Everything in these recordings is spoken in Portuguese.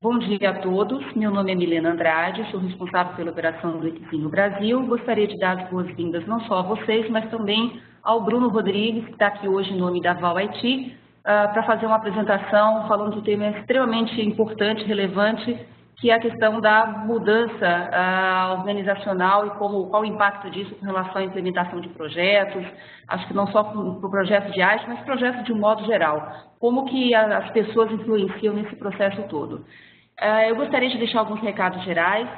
Bom dia a todos, meu nome é Milena Andrade, sou responsável pela operação do Equizinho Brasil. Gostaria de dar as boas-vindas não só a vocês, mas também ao Bruno Rodrigues, que está aqui hoje em nome da Val IT, para fazer uma apresentação falando de um tema extremamente importante, relevante, que é a questão da mudança organizacional e qual o impacto disso com relação à implementação de projetos, acho que não só para o projeto de arte, mas projetos de um modo geral, como que as pessoas influenciam nesse processo todo. Eu gostaria de deixar alguns recados gerais.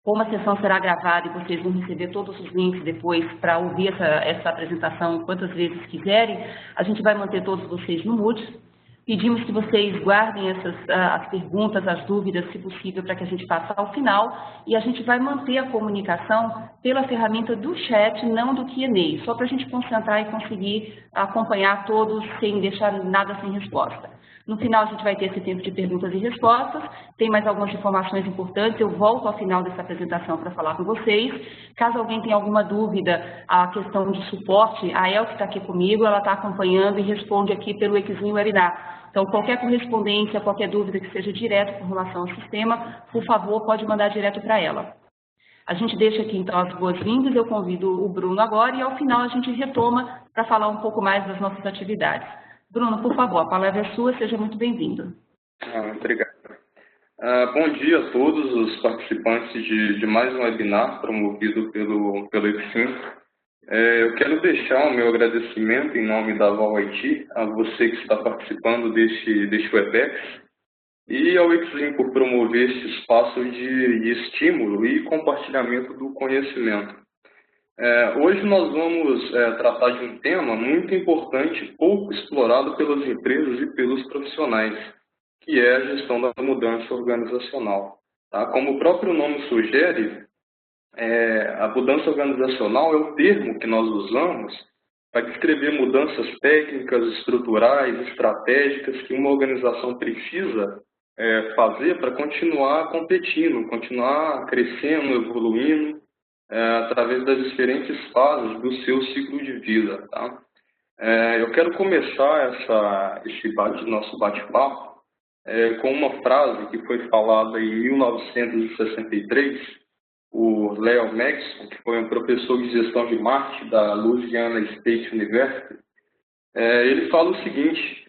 Como a sessão será gravada e vocês vão receber todos os links depois para ouvir essa apresentação quantas vezes quiserem, a gente vai manter todos vocês no mute. Pedimos que vocês guardem as perguntas, as dúvidas, se possível, para que a gente faça ao final. E a gente vai manter a comunicação pela ferramenta do chat, não do Q&A, só para a gente concentrar e conseguir acompanhar todos sem deixar nada sem resposta. No final, a gente vai ter esse tempo de perguntas e respostas. Tem mais algumas informações importantes. Eu volto ao final dessa apresentação para falar com vocês. Caso alguém tenha alguma dúvida, a questão de suporte, a El, que está aqui comigo, ela está acompanhando e responde aqui pelo Equizinho Webinar. Então, qualquer correspondência, qualquer dúvida que seja direto com relação ao sistema, por favor, pode mandar direto para ela. A gente deixa aqui, então, as boas-vindas. Eu convido o Bruno agora e, ao final, a gente retoma para falar um pouco mais das nossas atividades. Bruno, por favor, a palavra é sua, seja muito bem-vindo. Obrigado. Bom dia a todos os participantes de mais um webinar promovido pelo EPSIM. Eu quero deixar o meu agradecimento em nome da Val IT a você que está participando deste WebEx e ao EPSIM por promover este espaço de estímulo e compartilhamento do conhecimento. Hoje nós vamos tratar de um tema muito importante, pouco explorado pelas empresas e pelos profissionais, que é a gestão da mudança organizacional. Tá? Como o próprio nome sugere, a mudança organizacional é o termo que nós usamos para descrever mudanças técnicas, estruturais, estratégicas que uma organização precisa fazer para continuar competindo, continuar crescendo, evoluindo, através das diferentes fases do seu ciclo de vida. Tá? Eu quero começar nosso bate-papo com uma frase que foi falada em 1963, o Leo Maxwell, que foi um professor de gestão de marketing da Louisiana State University. Ele fala o seguinte: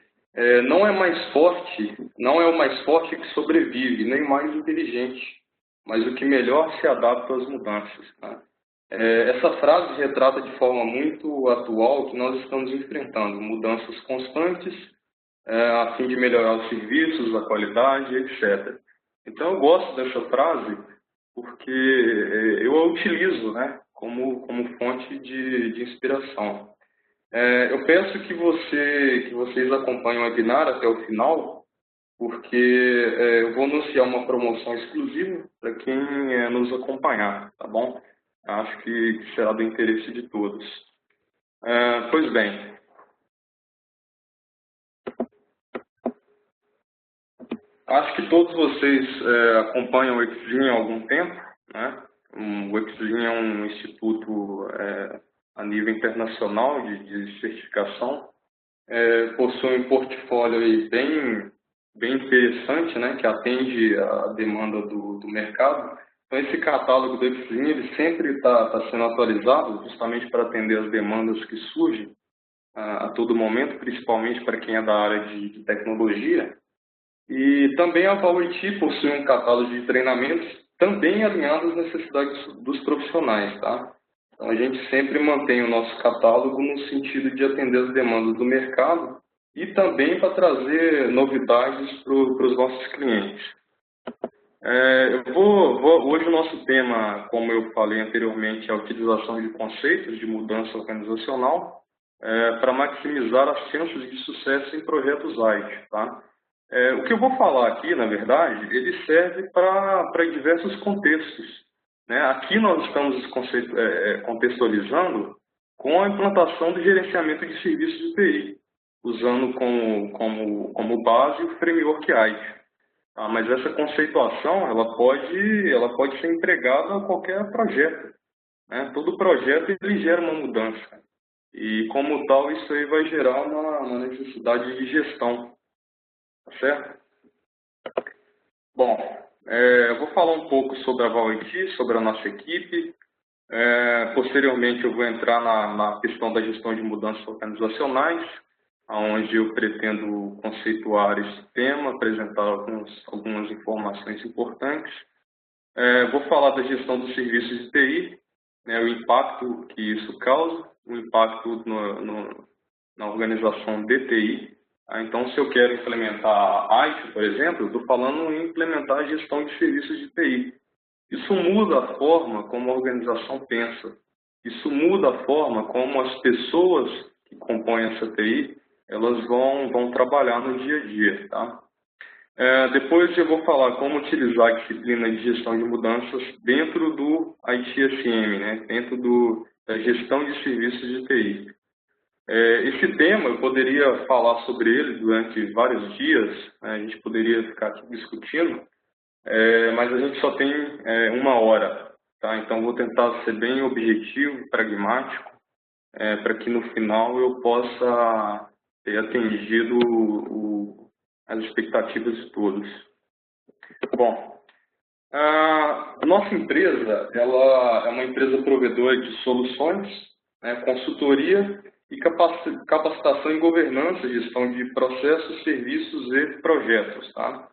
não é o mais forte que sobrevive, nem mais inteligente, mas o que melhor se adapta às mudanças. Tá? Essa frase retrata de forma muito atual que nós estamos enfrentando mudanças constantes a fim de melhorar os serviços, a qualidade, etc. Então eu gosto dessa frase porque eu a utilizo, né, como fonte de inspiração. Eu peço que vocês acompanhem o webinar até o final, porque eu vou anunciar uma promoção exclusiva para quem nos acompanhar, tá bom? Acho que será do interesse de todos. Pois bem, acho que todos vocês acompanham o EXIM há algum tempo, né? O EXIM é um instituto a nível internacional de certificação, possui um portfólio aí bem interessante, né, que atende a demanda do mercado. Então, esse catálogo do EXIM, ele sempre está sendo atualizado justamente para atender as demandas que surgem a todo momento, principalmente para quem é da área de tecnologia. E também a Val IT possui um catálogo de treinamentos também alinhado às necessidades dos profissionais, tá? Então, a gente sempre mantém o nosso catálogo no sentido de atender as demandas do mercado e também para trazer novidades para os nossos clientes. Hoje o nosso tema, como eu falei anteriormente, é a utilização de conceitos de mudança organizacional para maximizar as chances de sucesso em projetos ágeis, tá? O que eu vou falar aqui, na verdade, ele serve para diversos contextos. Né? Aqui nós estamos contextualizando com a implantação do gerenciamento de serviços de TI, usando como base o framework AGILE. Tá? Mas essa conceituação ela pode ser empregada a qualquer projeto. Né? Todo projeto ele gera uma mudança. E, como tal, isso aí vai gerar uma necessidade de gestão. Tá certo? Bom, eu vou falar um pouco sobre a ValIT, sobre a nossa equipe. Posteriormente, eu vou entrar na questão da gestão de mudanças organizacionais, onde eu pretendo conceituar esse tema, apresentar algumas informações importantes. Vou falar da gestão dos serviços de TI, né, o impacto que isso causa, o impacto na organização de TI. Então, se eu quero implementar a IT, por exemplo, eu estou falando em implementar a gestão de serviços de TI. Isso muda a forma como a organização pensa. Isso muda a forma como as pessoas que compõem essa TI, elas vão trabalhar no dia a dia, tá? Depois eu vou falar como utilizar a disciplina de gestão de mudanças dentro do ITSM, né? Dentro da gestão de serviços de TI. Esse tema, eu poderia falar sobre ele durante vários dias, né? A gente poderia ficar aqui discutindo, mas a gente só tem 1 hora, tá? Então, vou tentar ser bem objetivo e pragmático, para que no final eu possa ter atendido as expectativas de todos. Bom, a nossa empresa ela é uma empresa provedora de soluções, né, consultoria e capacitação em governança, gestão de processos, serviços e projetos, tá?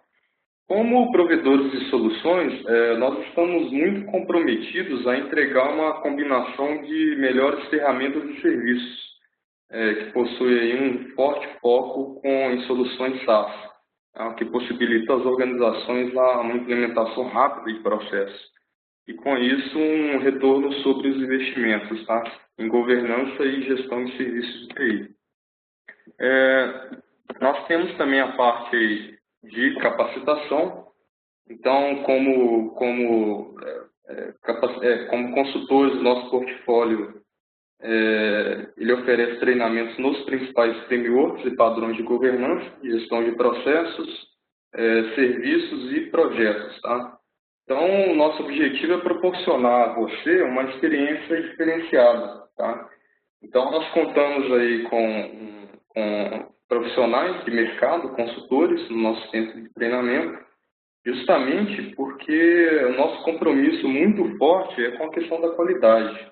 Como provedores de soluções, nós estamos muito comprometidos a entregar uma combinação de melhores ferramentas e serviços, que possui aí um forte foco em soluções SaaS, tá? Que possibilita às organizações uma implementação rápida de processos. E com isso, um retorno sobre os investimentos, tá? Em governança e gestão de serviços de TI. Nós temos também a parte de capacitação. Então, como consultores do nosso portfólio, ele oferece treinamentos nos principais frameworks e padrões de governança, gestão de processos, serviços e projetos, tá? Então, o nosso objetivo é proporcionar a você uma experiência diferenciada, tá? Então, nós contamos aí com profissionais de mercado, consultores, no nosso centro de treinamento, justamente porque o nosso compromisso muito forte é com a questão da qualidade,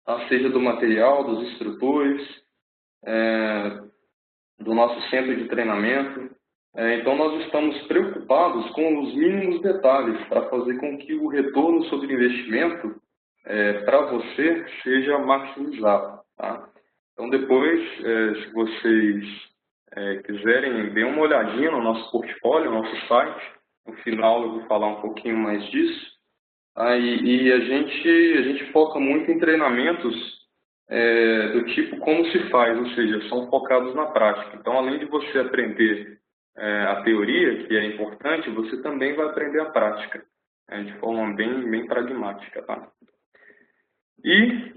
tá? Seja do material, dos instrutores, do nosso centro de treinamento. Então, nós estamos preocupados com os mínimos detalhes para fazer com que o retorno sobre investimento para você seja maximizado, tá? Então, depois, se vocês quiserem, dê uma olhadinha no nosso portfólio, no nosso site. No final, eu vou falar um pouquinho mais disso. E a gente foca muito em treinamentos do tipo como se faz, ou seja, são focados na prática. Então, além de você aprender a teoria, que é importante, você também vai aprender a prática, de forma bem pragmática, tá? E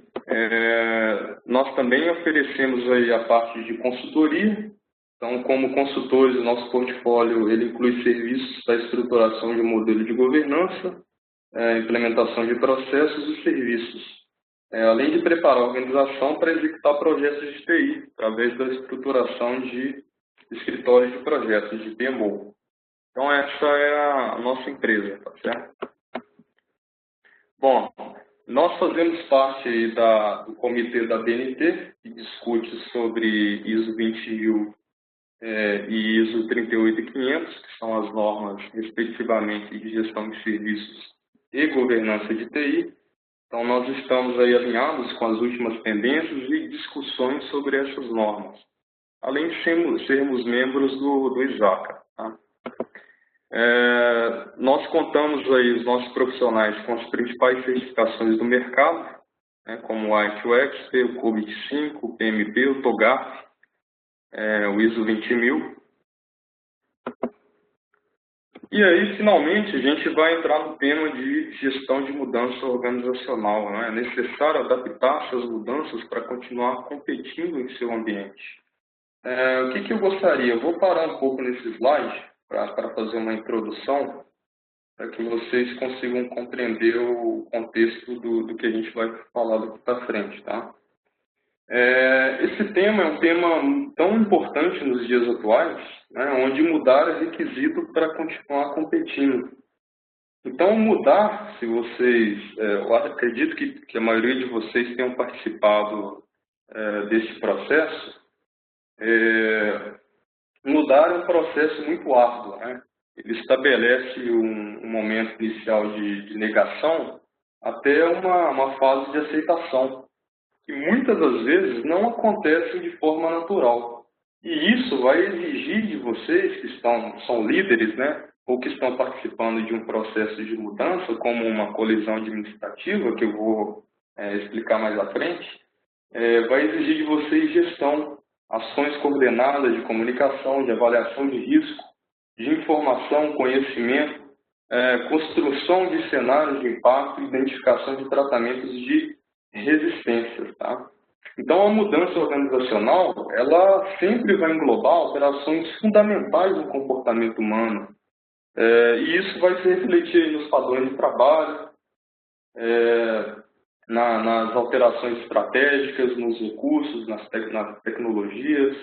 nós também oferecemos aí a parte de consultoria. Então, como consultores, o nosso portfólio ele inclui serviços da estruturação de um modelo de governança, implementação de processos e serviços, além de preparar a organização para executar projetos de TI, através da estruturação de escritórios de projetos, de PMO. Então, essa é a nossa empresa, tá certo? Bom, nós fazemos parte aí do comitê da BNT, que discute sobre ISO 20000 e ISO 38500, que são as normas, respectivamente, de gestão de serviços e governança de TI. Então, nós estamos aí alinhados com as últimas tendências e discussões sobre essas normas, além de sermos membros do ISACA, tá? Nós contamos aí os nossos profissionais com as principais certificações do mercado, né, como o ITU-XP, o COBIT-5, o PMP, o TOGAF, o ISO 20000. E aí, finalmente, a gente vai entrar no tema de gestão de mudança organizacional, né? É necessário adaptar-se às mudanças para continuar competindo em seu ambiente. O que eu gostaria? Eu vou parar um pouco nesse slide para fazer uma introdução, para que vocês consigam compreender o contexto do que a gente vai falar daqui para frente, tá? Esse tema é um tema tão importante nos dias atuais, né, onde mudar é requisito para continuar competindo. Então, mudar, se vocês, eu acredito que a maioria de vocês tenham participado desse processo, mudar é um processo muito árduo, né? Ele estabelece um momento inicial de negação até uma fase de aceitação, que muitas das vezes não acontecem de forma natural. E isso vai exigir de vocês que são líderes, né, ou que estão participando de um processo de mudança, como uma colisão administrativa, que eu vou explicar mais à frente, vai exigir de vocês gestão, ações coordenadas de comunicação, de avaliação de risco, de informação, conhecimento, construção de cenários de impacto, identificação de tratamentos de resistências, tá? Então, a mudança organizacional, ela sempre vai englobar alterações fundamentais no comportamento humano. E isso vai se refletir nos padrões de trabalho, nas alterações estratégicas, nos recursos, nas tecnologias.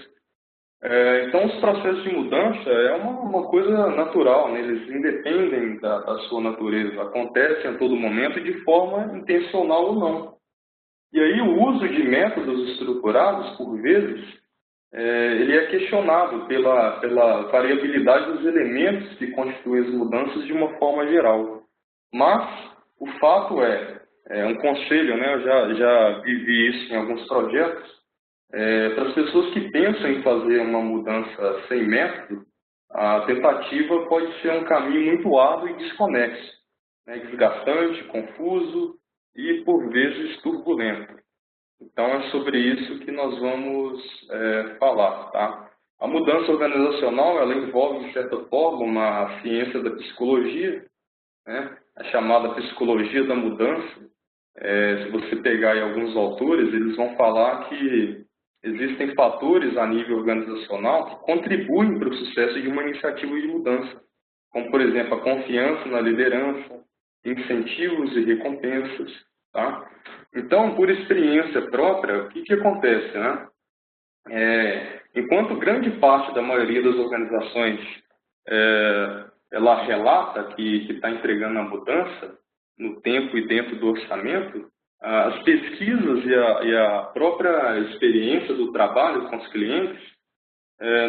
Então, os processos de mudança é uma coisa natural, né? Eles independem da sua natureza, acontecem a todo momento de forma intencional ou não. E aí o uso de métodos estruturados, por vezes, ele é questionado pela variabilidade dos elementos que constituem as mudanças de uma forma geral. Mas o fato um conselho, né? Eu já vivi isso em alguns projetos, para as pessoas que pensam em fazer uma mudança sem método, a tentativa pode ser um caminho muito árduo e desconexo, né? Desgastante, confuso e, por vezes, turbulento. Então, é sobre isso que nós vamos falar, tá? A mudança organizacional, ela envolve, de certa forma, uma ciência da psicologia, né? A chamada psicologia da mudança. Se você pegar aí alguns autores, eles vão falar que existem fatores a nível organizacional que contribuem para o sucesso de uma iniciativa de mudança, como, por exemplo, a confiança na liderança, incentivos e recompensas, tá? Então, por experiência própria, o que acontece, né? Enquanto grande parte da maioria das organizações ela relata que está entregando a mudança no tempo e dentro do orçamento, as pesquisas e a própria experiência do trabalho com os clientes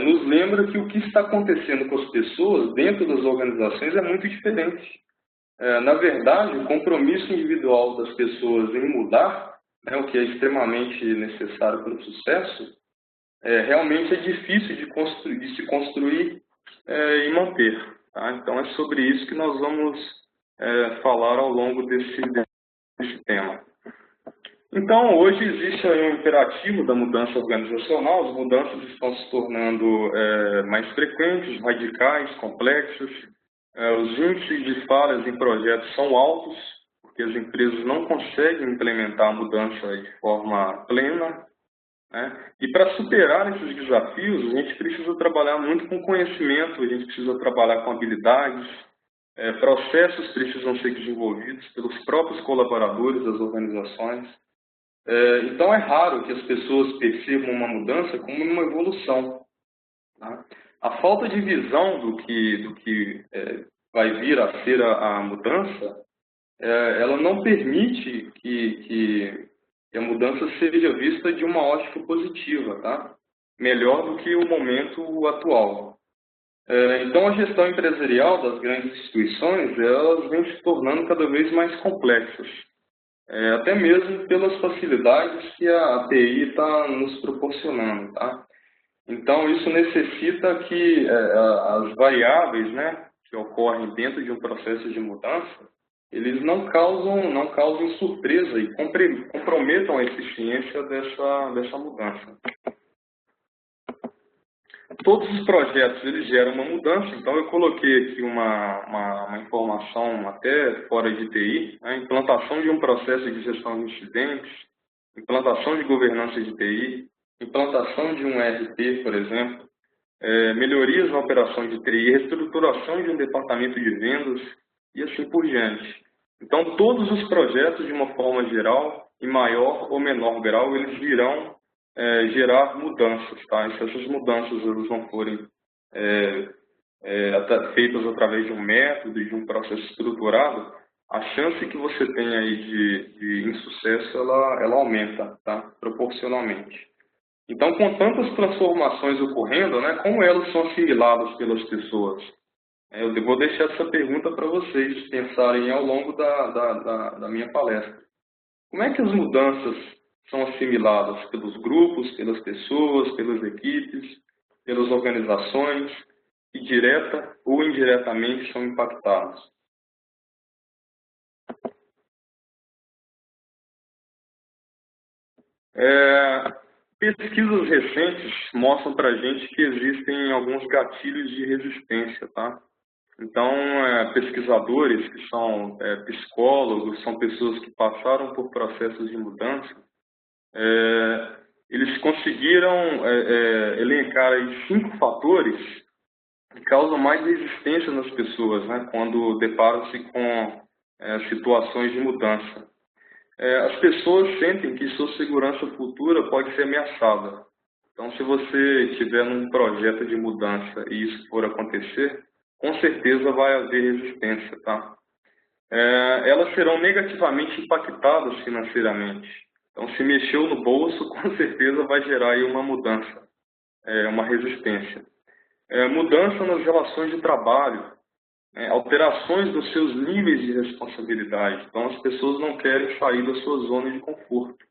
nos lembra que o que está acontecendo com as pessoas dentro das organizações é muito diferente. Na verdade, o compromisso individual das pessoas em mudar, né, o que é extremamente necessário para o sucesso, realmente é difícil de se construir e manter. Tá? Então, é sobre isso que nós vamos falar ao longo desse tema. Então, hoje existe aí um imperativo da mudança organizacional, as mudanças estão se tornando mais frequentes, radicais, complexas, os índices de falhas em projetos são altos, porque as empresas não conseguem implementar a mudança de forma plena, né? E para superar esses desafios, a gente precisa trabalhar muito com conhecimento, a gente precisa trabalhar com habilidades, processos precisam ser desenvolvidos pelos próprios colaboradores das organizações. Então, é raro que as pessoas percebam uma mudança como uma evolução. Tá? A falta de visão do que vai vir a ser a mudança, ela não permite que a mudança seja vista de uma ótica positiva, tá? Melhor do que o momento atual. Então, a gestão empresarial das grandes instituições, elas vem se tornando cada vez mais complexas. Até mesmo pelas facilidades que a TI está nos proporcionando, tá? Então, isso necessita que as variáveis, né, que ocorrem dentro de um processo de mudança, eles não causem surpresa e comprometam a eficiência dessa mudança. Todos os projetos eles geram uma mudança, então eu coloquei aqui uma informação até fora de TI, né? Implantação de um processo de gestão de incidentes, implantação de governança de TI, implantação de um ERP, por exemplo, melhorias na operação de TI, reestruturação de um departamento de vendas e assim por diante. Então, todos os projetos, de uma forma geral, em maior ou menor grau, eles virão gerar mudanças, tá? E se essas mudanças elas não forem feitas através de um método, de um processo estruturado, a chance que você tem aí de insucesso, ela aumenta, tá? Proporcionalmente. Então, com tantas transformações ocorrendo, né, como elas são assimiladas pelas pessoas? Eu vou deixar essa pergunta para vocês pensarem ao longo da minha palestra. Como é que as mudanças são assimiladas pelos grupos, pelas pessoas, pelas equipes, pelas organizações, que direta ou indiretamente são impactadas? Pesquisas recentes mostram para a gente que existem alguns gatilhos de resistência, tá? Então, pesquisadores que são psicólogos, são pessoas que passaram por processos de mudança, eles conseguiram elencar aí 5 fatores que causam mais resistência nas pessoas, né, quando deparam-se com situações de mudança. As pessoas sentem que sua segurança futura pode ser ameaçada. Então, se você estiver num projeto de mudança e isso for acontecer, com certeza vai haver resistência, tá? Elas serão negativamente impactadas financeiramente. Então, se mexeu no bolso, com certeza vai gerar aí uma mudança, uma resistência. Mudança nas relações de trabalho, alterações nos seus níveis de responsabilidade. Então, as pessoas não querem sair da sua zona de conforto.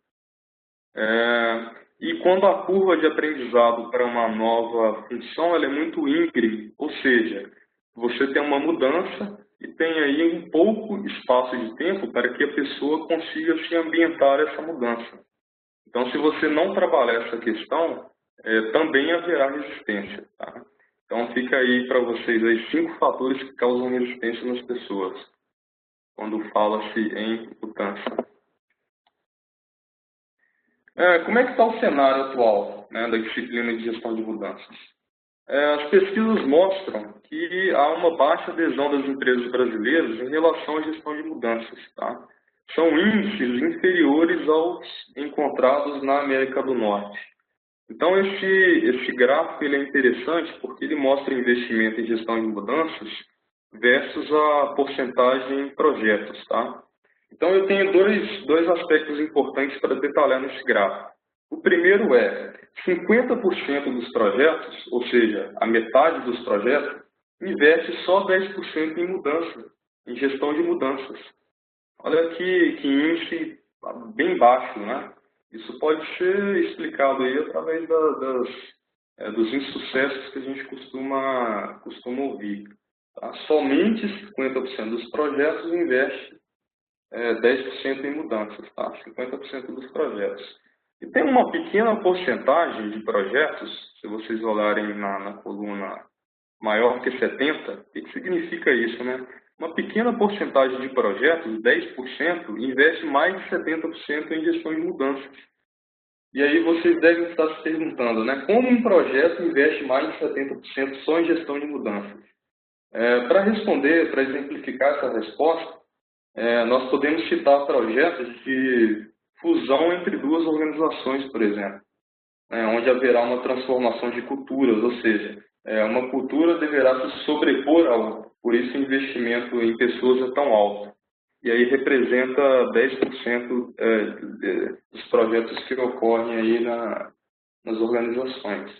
E quando a curva de aprendizado para uma nova função ela é muito íngreme, ou seja, você tem uma mudança e tem aí um pouco espaço de tempo para que a pessoa consiga se ambientar a essa mudança. Então, se você não trabalhar essa questão, também haverá resistência, tá? Então, fica aí para vocês aí 5 fatores que causam resistência nas pessoas, quando fala-se em mudança. Como é que está o cenário atual, né, da disciplina de gestão de mudanças? As pesquisas mostram que há uma baixa adesão das empresas brasileiras em relação à gestão de mudanças, tá? São índices inferiores aos encontrados na América do Norte. Então, esse gráfico ele é interessante porque ele mostra investimento em gestão de mudanças versus a porcentagem em projetos, tá? Então, eu tenho dois aspectos importantes para detalhar nesse gráfico. O primeiro é 50% dos projetos, ou seja, a metade dos projetos, investe só 10% em mudança, em gestão de mudanças. Olha que índice bem baixo, né? Isso pode ser explicado aí através dos insucessos que a gente costuma ouvir. Tá? Somente 50% dos projetos investe 10% em mudanças, tá? 50% dos projetos. E tem uma pequena porcentagem de projetos, se vocês olharem na coluna maior que 70%, o que significa isso, né? Uma pequena porcentagem de projetos, 10%, investe mais de 70% em gestão de mudanças. E aí vocês devem estar se perguntando, né? Como um projeto investe mais de 70% só em gestão de mudanças? Para responder, para exemplificar essa resposta, nós podemos citar projetos de fusão entre duas organizações, por exemplo, onde haverá uma transformação de culturas, ou seja, uma cultura deverá se sobrepor a outra, por isso o investimento em pessoas é tão alto. E aí representa 10% dos projetos que ocorrem aí nas organizações.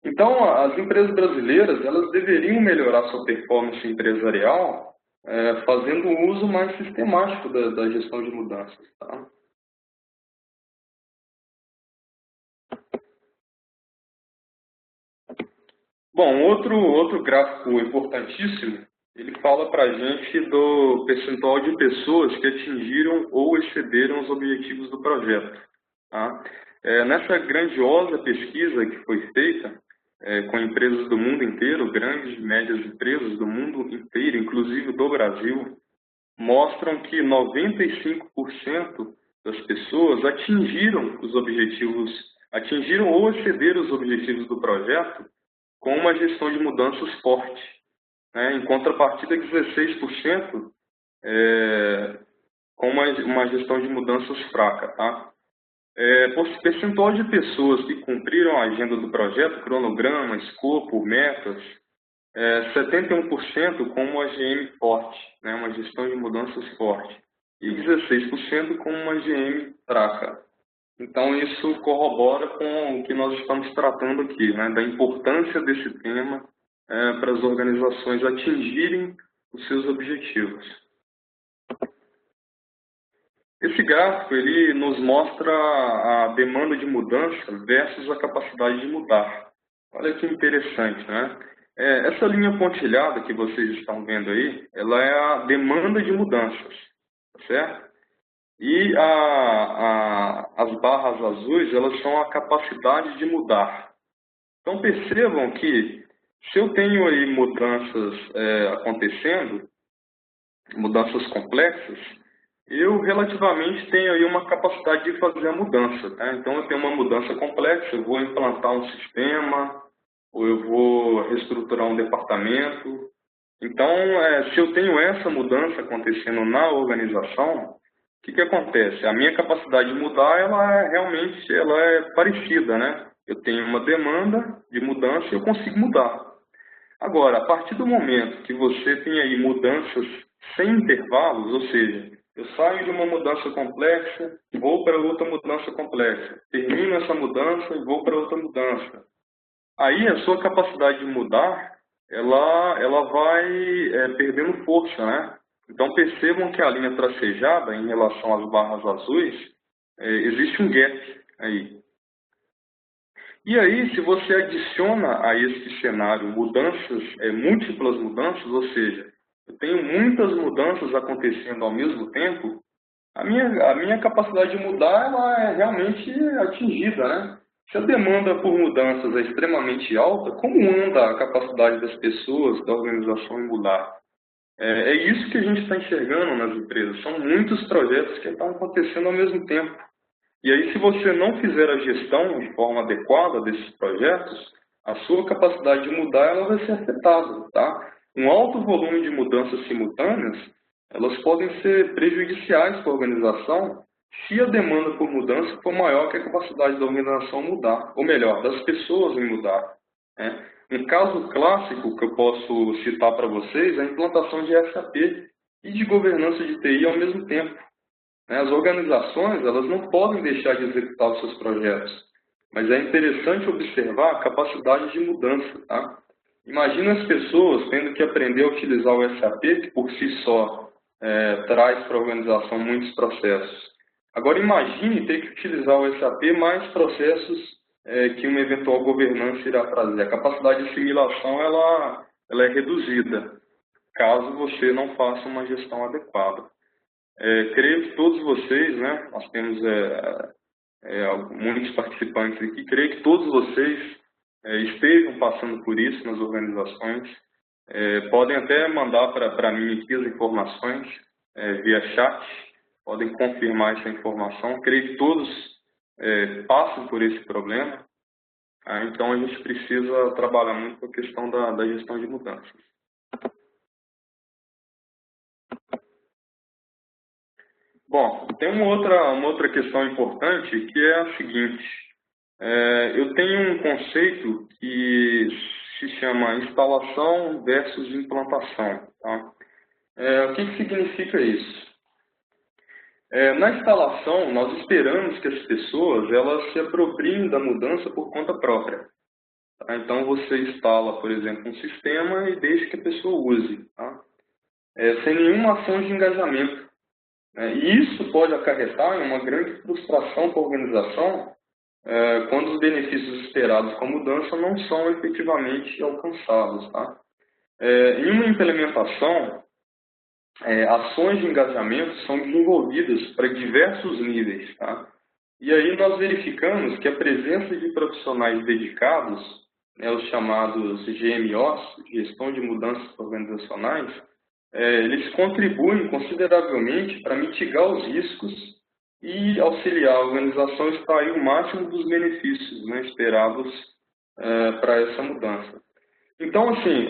Então, as empresas brasileiras elas deveriam melhorar sua performance empresarial fazendo um uso mais sistemático da gestão de mudanças. Tá? Bom, outro gráfico importantíssimo, ele fala para a gente do percentual de pessoas que atingiram ou excederam os objetivos do projeto. Tá? Nessa grandiosa pesquisa que foi feita com empresas do mundo inteiro, grandes e médias empresas do mundo inteiro, inclusive do Brasil, mostram que 95% das pessoas atingiram os objetivos, atingiram ou excederam os objetivos do projeto com uma gestão de mudanças forte. Em contrapartida, 16% com uma gestão de mudanças fraca. Tá? Percentual de pessoas que cumpriram a agenda do projeto, cronograma, escopo, metas, 71% com uma GM forte, né, uma gestão de mudanças forte, e 16% com uma GM fraca. Então, isso corrobora com o que nós estamos tratando aqui, né, da importância desse tema para as organizações atingirem os seus objetivos. Esse gráfico ele nos mostra a demanda de mudança versus a capacidade de mudar. Olha que interessante, né? Essa linha pontilhada que vocês estão vendo aí, ela é a demanda de mudanças, certo? E as barras azuis, elas são a capacidade de mudar. Então percebam que se eu tenho aí mudanças acontecendo, mudanças complexas, eu relativamente tenho aí uma capacidade de fazer a mudança. Tá? Então eu tenho uma mudança complexa, eu vou implantar um sistema, ou eu vou reestruturar um departamento. Então, se eu tenho essa mudança acontecendo na organização, o que acontece? A minha capacidade de mudar, realmente é parecida, né? Eu tenho uma demanda de mudança e eu consigo mudar. Agora, a partir do momento que você tem aí mudanças sem intervalos, ou seja, eu saio de uma mudança complexa e vou para outra mudança complexa, termino essa mudança e vou para outra mudança. Aí a sua capacidade de mudar, ela vai perdendo força, né? Então percebam que a linha tracejada em relação às barras azuis, existe um gap aí. E aí, se você adiciona a esse cenário mudanças, múltiplas mudanças, ou seja, eu tenho muitas mudanças acontecendo ao mesmo tempo, a minha capacidade de mudar ela é realmente atingida, né? Se a demanda por mudanças é extremamente alta, como anda a capacidade das pessoas, da organização em mudar? É isso que a gente está enxergando nas empresas. São muitos projetos que estão acontecendo ao mesmo tempo. E aí, se você não fizer a gestão de forma adequada desses projetos, a sua capacidade de mudar ela vai ser afetada. Tá? Um alto volume de mudanças simultâneas, elas podem ser prejudiciais para a organização se a demanda por mudança for maior que a capacidade da organização mudar, ou melhor, das pessoas em mudar. Né? Um caso clássico que eu posso citar para vocês é a implantação de SAP e de governança de TI ao mesmo tempo. As organizações elas não podem deixar de executar os seus projetos, mas é interessante observar a capacidade de mudança. Tá? Imagina as pessoas tendo que aprender a utilizar o SAP, que por si só traz para a organização muitos processos. Agora imagine ter que utilizar o SAP mais processos que uma eventual governança irá trazer. A capacidade de assimilação ela é reduzida, caso você não faça uma gestão adequada. Creio que todos vocês, né, nós temos muitos participantes aqui, creio que todos vocês estejam passando por isso nas organizações. Podem até mandar para mim aqui as informações via chat, podem confirmar essa informação. Creio que todos passam por esse problema, então a gente precisa trabalhar muito com a questão da gestão de mudanças. Bom, tem uma outra questão importante que é a seguinte. Eu tenho um conceito que se chama instalação versus implantação. Tá? O que significa isso? Na instalação, nós esperamos que as pessoas elas se apropriem da mudança por conta própria. Tá? Então, você instala, por exemplo, um sistema e deixa que a pessoa use, tá? Sem nenhuma ação de engajamento. E isso pode acarretar em uma grande frustração para a organização quando os benefícios esperados com a mudança não são efetivamente alcançados. Tá? Em uma implementação, ações de engajamento são desenvolvidas para diversos níveis. Tá? E aí nós verificamos que a presença de profissionais dedicados, os chamados GMOs, Gestão de Mudanças Organizacionais, eles contribuem consideravelmente para mitigar os riscos e auxiliar a organização a extrair o máximo dos benefícios esperados para essa mudança. Então, assim,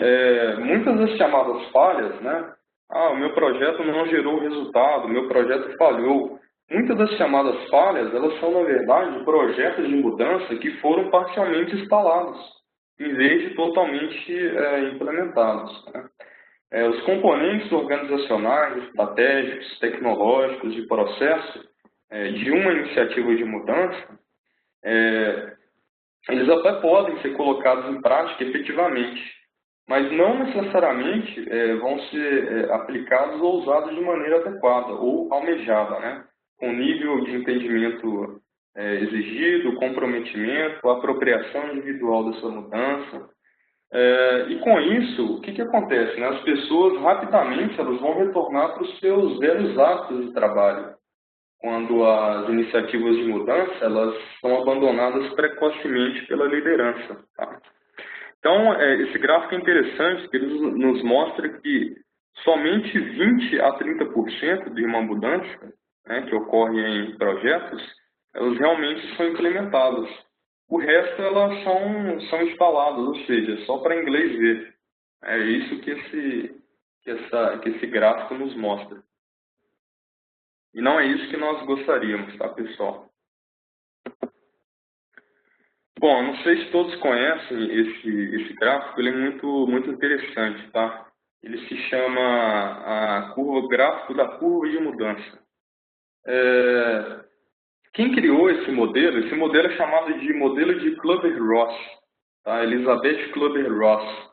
muitas das chamadas falhas, o meu projeto não gerou resultado, o meu projeto falhou. Muitas das chamadas falhas, elas são, na verdade, projetos de mudança que foram parcialmente instalados, em vez de totalmente implementados, né? Os componentes organizacionais, estratégicos, tecnológicos de processo de uma iniciativa de mudança, eles até podem ser colocados em prática efetivamente, mas não necessariamente vão ser aplicados ou usados de maneira adequada ou almejada, né? Com nível de entendimento exigido, comprometimento, apropriação individual dessa mudança. E com isso, o que acontece, né? As pessoas rapidamente elas vão retornar para os seus velhos hábitos de trabalho, quando as iniciativas de mudança elas são abandonadas precocemente pela liderança. Tá? Então, esse gráfico é interessante, porque ele nos mostra que somente 20 a 30% de uma mudança, né, que ocorre em projetos, elas realmente são implementadas. O resto, elas são instaladas, ou seja, só para inglês ver. É isso que esse gráfico nos mostra. E não é isso que nós gostaríamos, tá, pessoal? Bom, não sei se todos conhecem esse gráfico, ele é muito interessante, tá? Ele se chama gráfico da curva de mudança. Quem criou esse modelo é chamado de modelo de Kübler-Ross, tá? Elizabeth Kübler-Ross,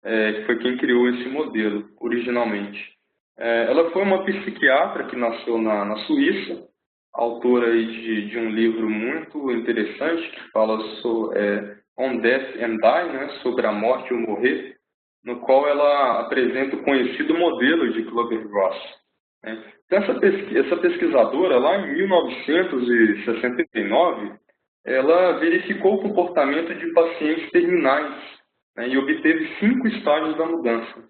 que foi quem criou esse modelo originalmente. Ela foi uma psiquiatra que nasceu na Suíça, autora aí de um livro muito interessante que fala sobre On Death and Die, né, sobre a morte e o morrer, no qual ela apresenta o conhecido modelo de Kübler-Ross. Né. Então, essa pesquisadora, lá em 1969, ela verificou o comportamento de pacientes terminais, né, e obteve 5 estágios da mudança.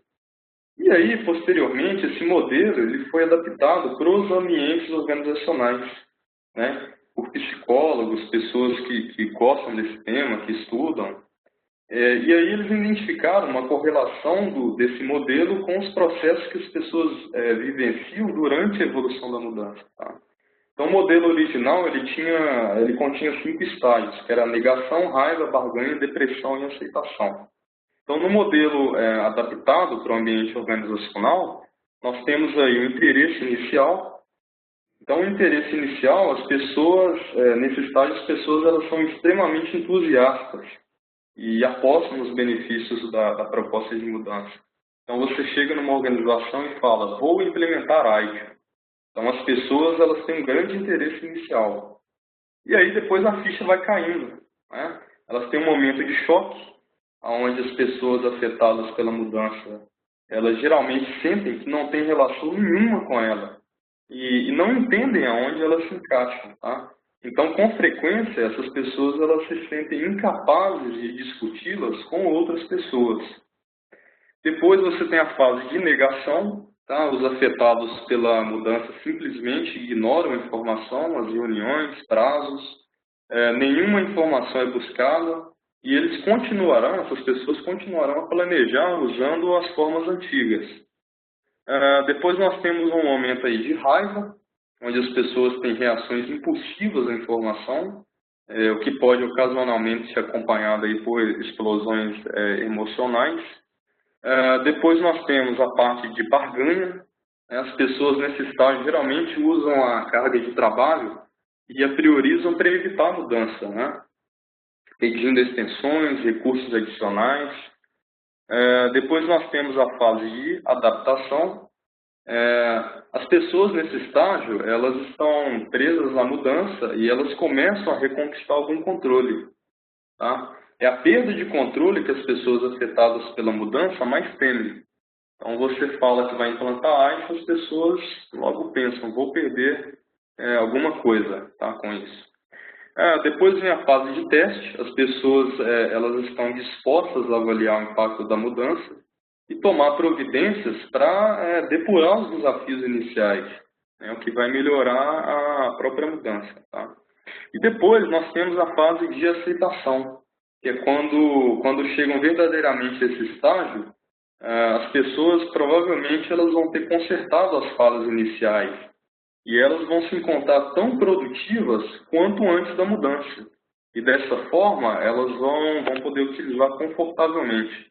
E aí, posteriormente, esse modelo ele foi adaptado para os ambientes organizacionais, né? Por psicólogos, pessoas que gostam desse tema, que estudam. E aí eles identificaram uma correlação desse modelo com os processos que as pessoas vivenciam durante a evolução da mudança. Tá? Então, o modelo original ele continha 5 estágios, que era negação, raiva, barganha, depressão e aceitação. Então, no modelo adaptado para o ambiente organizacional, nós temos aí o interesse inicial. Então, o interesse inicial, as pessoas, nesse estágio, as pessoas elas são extremamente entusiastas e apostam nos benefícios da proposta de mudança. Então, você chega numa organização e fala, vou implementar ágil. Então, as pessoas elas têm um grande interesse inicial. E aí, depois, a ficha vai caindo, né? Elas têm um momento de choque, onde as pessoas afetadas pela mudança, elas geralmente sentem que não tem relação nenhuma com ela e não entendem aonde elas se encaixam, tá? Então, com frequência, essas pessoas elas se sentem incapazes de discuti-las com outras pessoas. Depois você tem a fase de negação, tá? Os afetados pela mudança simplesmente ignoram a informação, as reuniões, prazos, nenhuma informação é buscada. E essas pessoas continuarão a planejar usando as formas antigas. Depois nós temos um momento aí de raiva, onde as pessoas têm reações impulsivas à informação, o que pode ocasionalmente ser acompanhado aí por explosões emocionais. Depois nós temos a parte de barganha. As pessoas nesse estágio geralmente usam a carga de trabalho e a priorizam para evitar a mudança, né? Pedindo extensões, recursos adicionais. Depois nós temos a fase de adaptação. As pessoas nesse estágio, elas estão presas à mudança e elas começam a reconquistar algum controle. Tá? É a perda de controle que as pessoas afetadas pela mudança mais temem. Então você fala que vai implantar AIS, as pessoas logo pensam, vou perder alguma coisa, tá, com isso. Depois vem a fase de teste, as pessoas elas estão dispostas a avaliar o impacto da mudança e tomar providências para depurar os desafios iniciais, né, o que vai melhorar a própria mudança. Tá? E depois nós temos a fase de aceitação, que é quando chegam verdadeiramente a esse estágio, as pessoas provavelmente elas vão ter consertado as falas iniciais e elas vão se encontrar tão produtivas quanto antes da mudança. E dessa forma, elas vão poder utilizar confortavelmente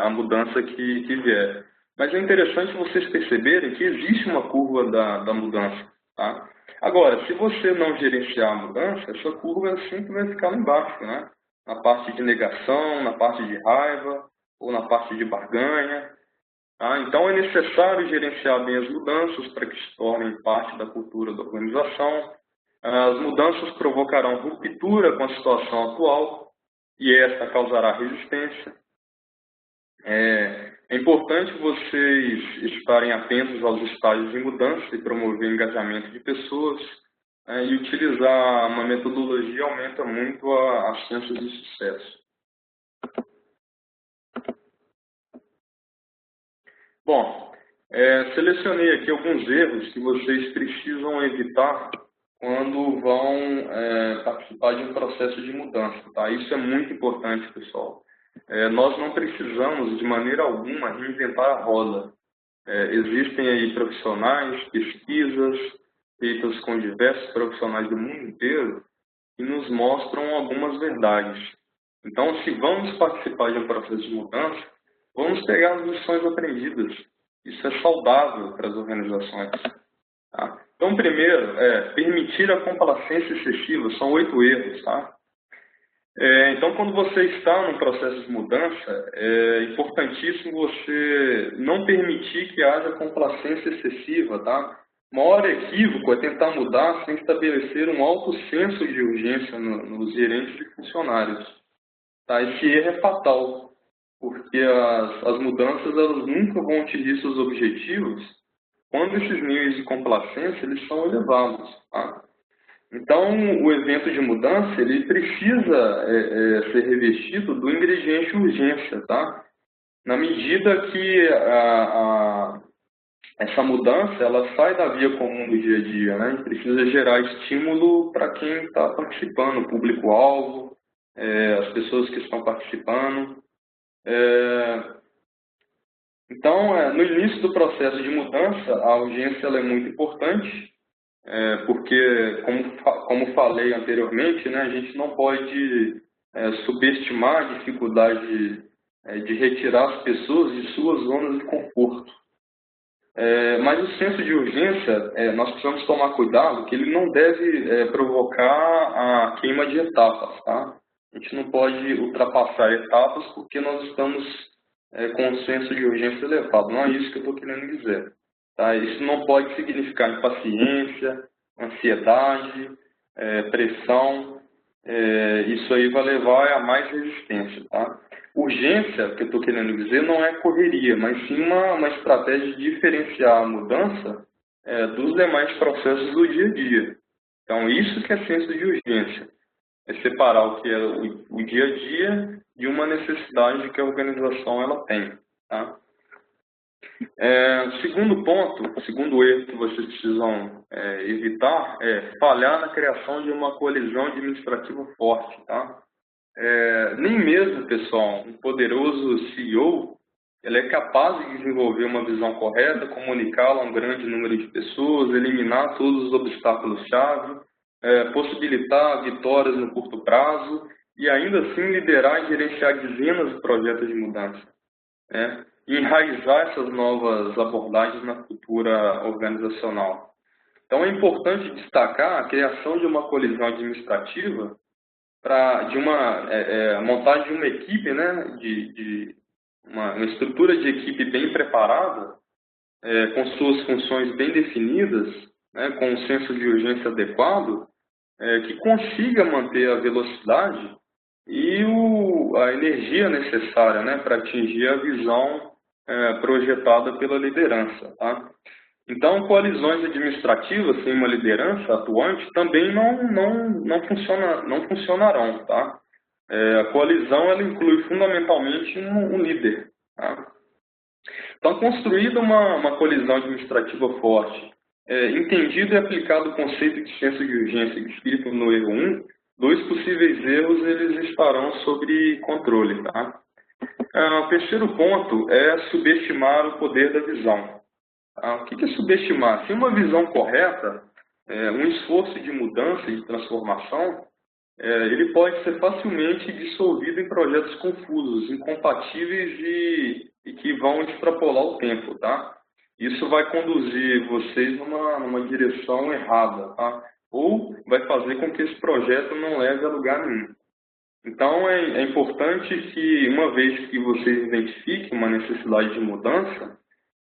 a mudança que vier. Mas é interessante vocês perceberem que existe uma curva da mudança. Tá? Agora, se você não gerenciar a mudança, essa curva sempre vai ficar lá embaixo, né? Na parte de negação, na parte de raiva ou na parte de barganha. Tá? Então, é necessário gerenciar bem as mudanças para que se tornem parte da cultura da organização. As mudanças provocarão ruptura com a situação atual e esta causará resistência. É importante vocês estarem atentos aos estágios de mudança e promover o engajamento de pessoas. E utilizar uma metodologia aumenta muito as chances de sucesso. Bom, selecionei aqui alguns erros que vocês precisam evitar quando vão participar de um processo de mudança. Tá? Isso é muito importante, pessoal. Nós não precisamos, de maneira alguma, reinventar a roda. Existem aí profissionais, pesquisas feitas com diversos profissionais do mundo inteiro que nos mostram algumas verdades. Então, se vamos participar de um processo de mudança, vamos pegar as lições aprendidas. Isso é saudável para as organizações. Tá? Então, primeiro, permitir a complacência excessiva. São 8 erros. Tá? Então, quando você está num processo de mudança, é importantíssimo você não permitir que haja complacência excessiva. Tá? O maior equívoco é tentar mudar sem estabelecer um alto senso de urgência nos gerentes e funcionários. Tá? Esse erro é fatal, porque as mudanças elas nunca vão atingir seus objetivos quando esses níveis de complacência eles são elevados. Tá? Então, o evento de mudança ele precisa ser revestido do ingrediente urgência, tá? Na medida que essa mudança ela sai da via comum do dia a dia, né? A gente precisa gerar estímulo para quem está participando, o público-alvo, as pessoas que estão participando. Então, no início do processo de mudança, a urgência ela é muito importante, porque, como falei anteriormente, né, a gente não pode subestimar a dificuldade de retirar as pessoas de suas zonas de conforto. Mas o senso de urgência, nós precisamos tomar cuidado que ele não deve provocar a queima de etapas. Tá? A gente não pode ultrapassar etapas porque nós estamos com um senso de urgência elevado. Não é isso que eu estou querendo dizer. Tá? Isso não pode significar impaciência, ansiedade, pressão. Isso aí vai levar a mais resistência. Tá? Urgência, que eu estou querendo dizer, não é correria, mas sim uma estratégia de diferenciar a mudança dos demais processos do dia a dia. Então, isso que é senso de urgência. É separar o que é o dia a dia de uma necessidade que a organização ela tem. Tá? Segundo ponto, segundo erro que vocês precisam evitar é falhar na criação de uma coalizão administrativa forte. Tá? Nem mesmo, pessoal, um poderoso CEO ele é capaz de desenvolver uma visão correta, comunicá-la a um grande número de pessoas, eliminar todos os obstáculos-chave, possibilitar vitórias no curto prazo e ainda assim liderar e gerenciar dezenas de projetos de mudança. E enraizar essas novas abordagens na cultura organizacional. Então, é importante destacar a criação de uma coalizão administrativa de uma montagem de uma equipe, né, de uma estrutura de equipe bem preparada, com suas funções bem definidas, né, com um senso de urgência adequado, que consiga manter a velocidade e a energia necessária, né, para atingir a visão projetada pela liderança. Tá? Então, coalizões administrativas sem uma liderança atuante também não funcionarão. Tá? A coalizão ela inclui fundamentalmente um líder. Tá? Então, construída uma coalizão administrativa forte, entendido e aplicado o conceito de senso de urgência descrito no erro 1, 2 possíveis erros eles estarão sob controle. Tá? O terceiro ponto é subestimar o poder da visão. Tá? O que é subestimar? Se uma visão correta, um esforço de mudança e de transformação, ele pode ser facilmente dissolvido em projetos confusos, incompatíveis e que vão extrapolar o tempo, tá? Isso vai conduzir vocês numa direção errada, tá? Ou vai fazer com que esse projeto não leve a lugar nenhum. Então, é importante que, uma vez que vocês identifiquem uma necessidade de mudança,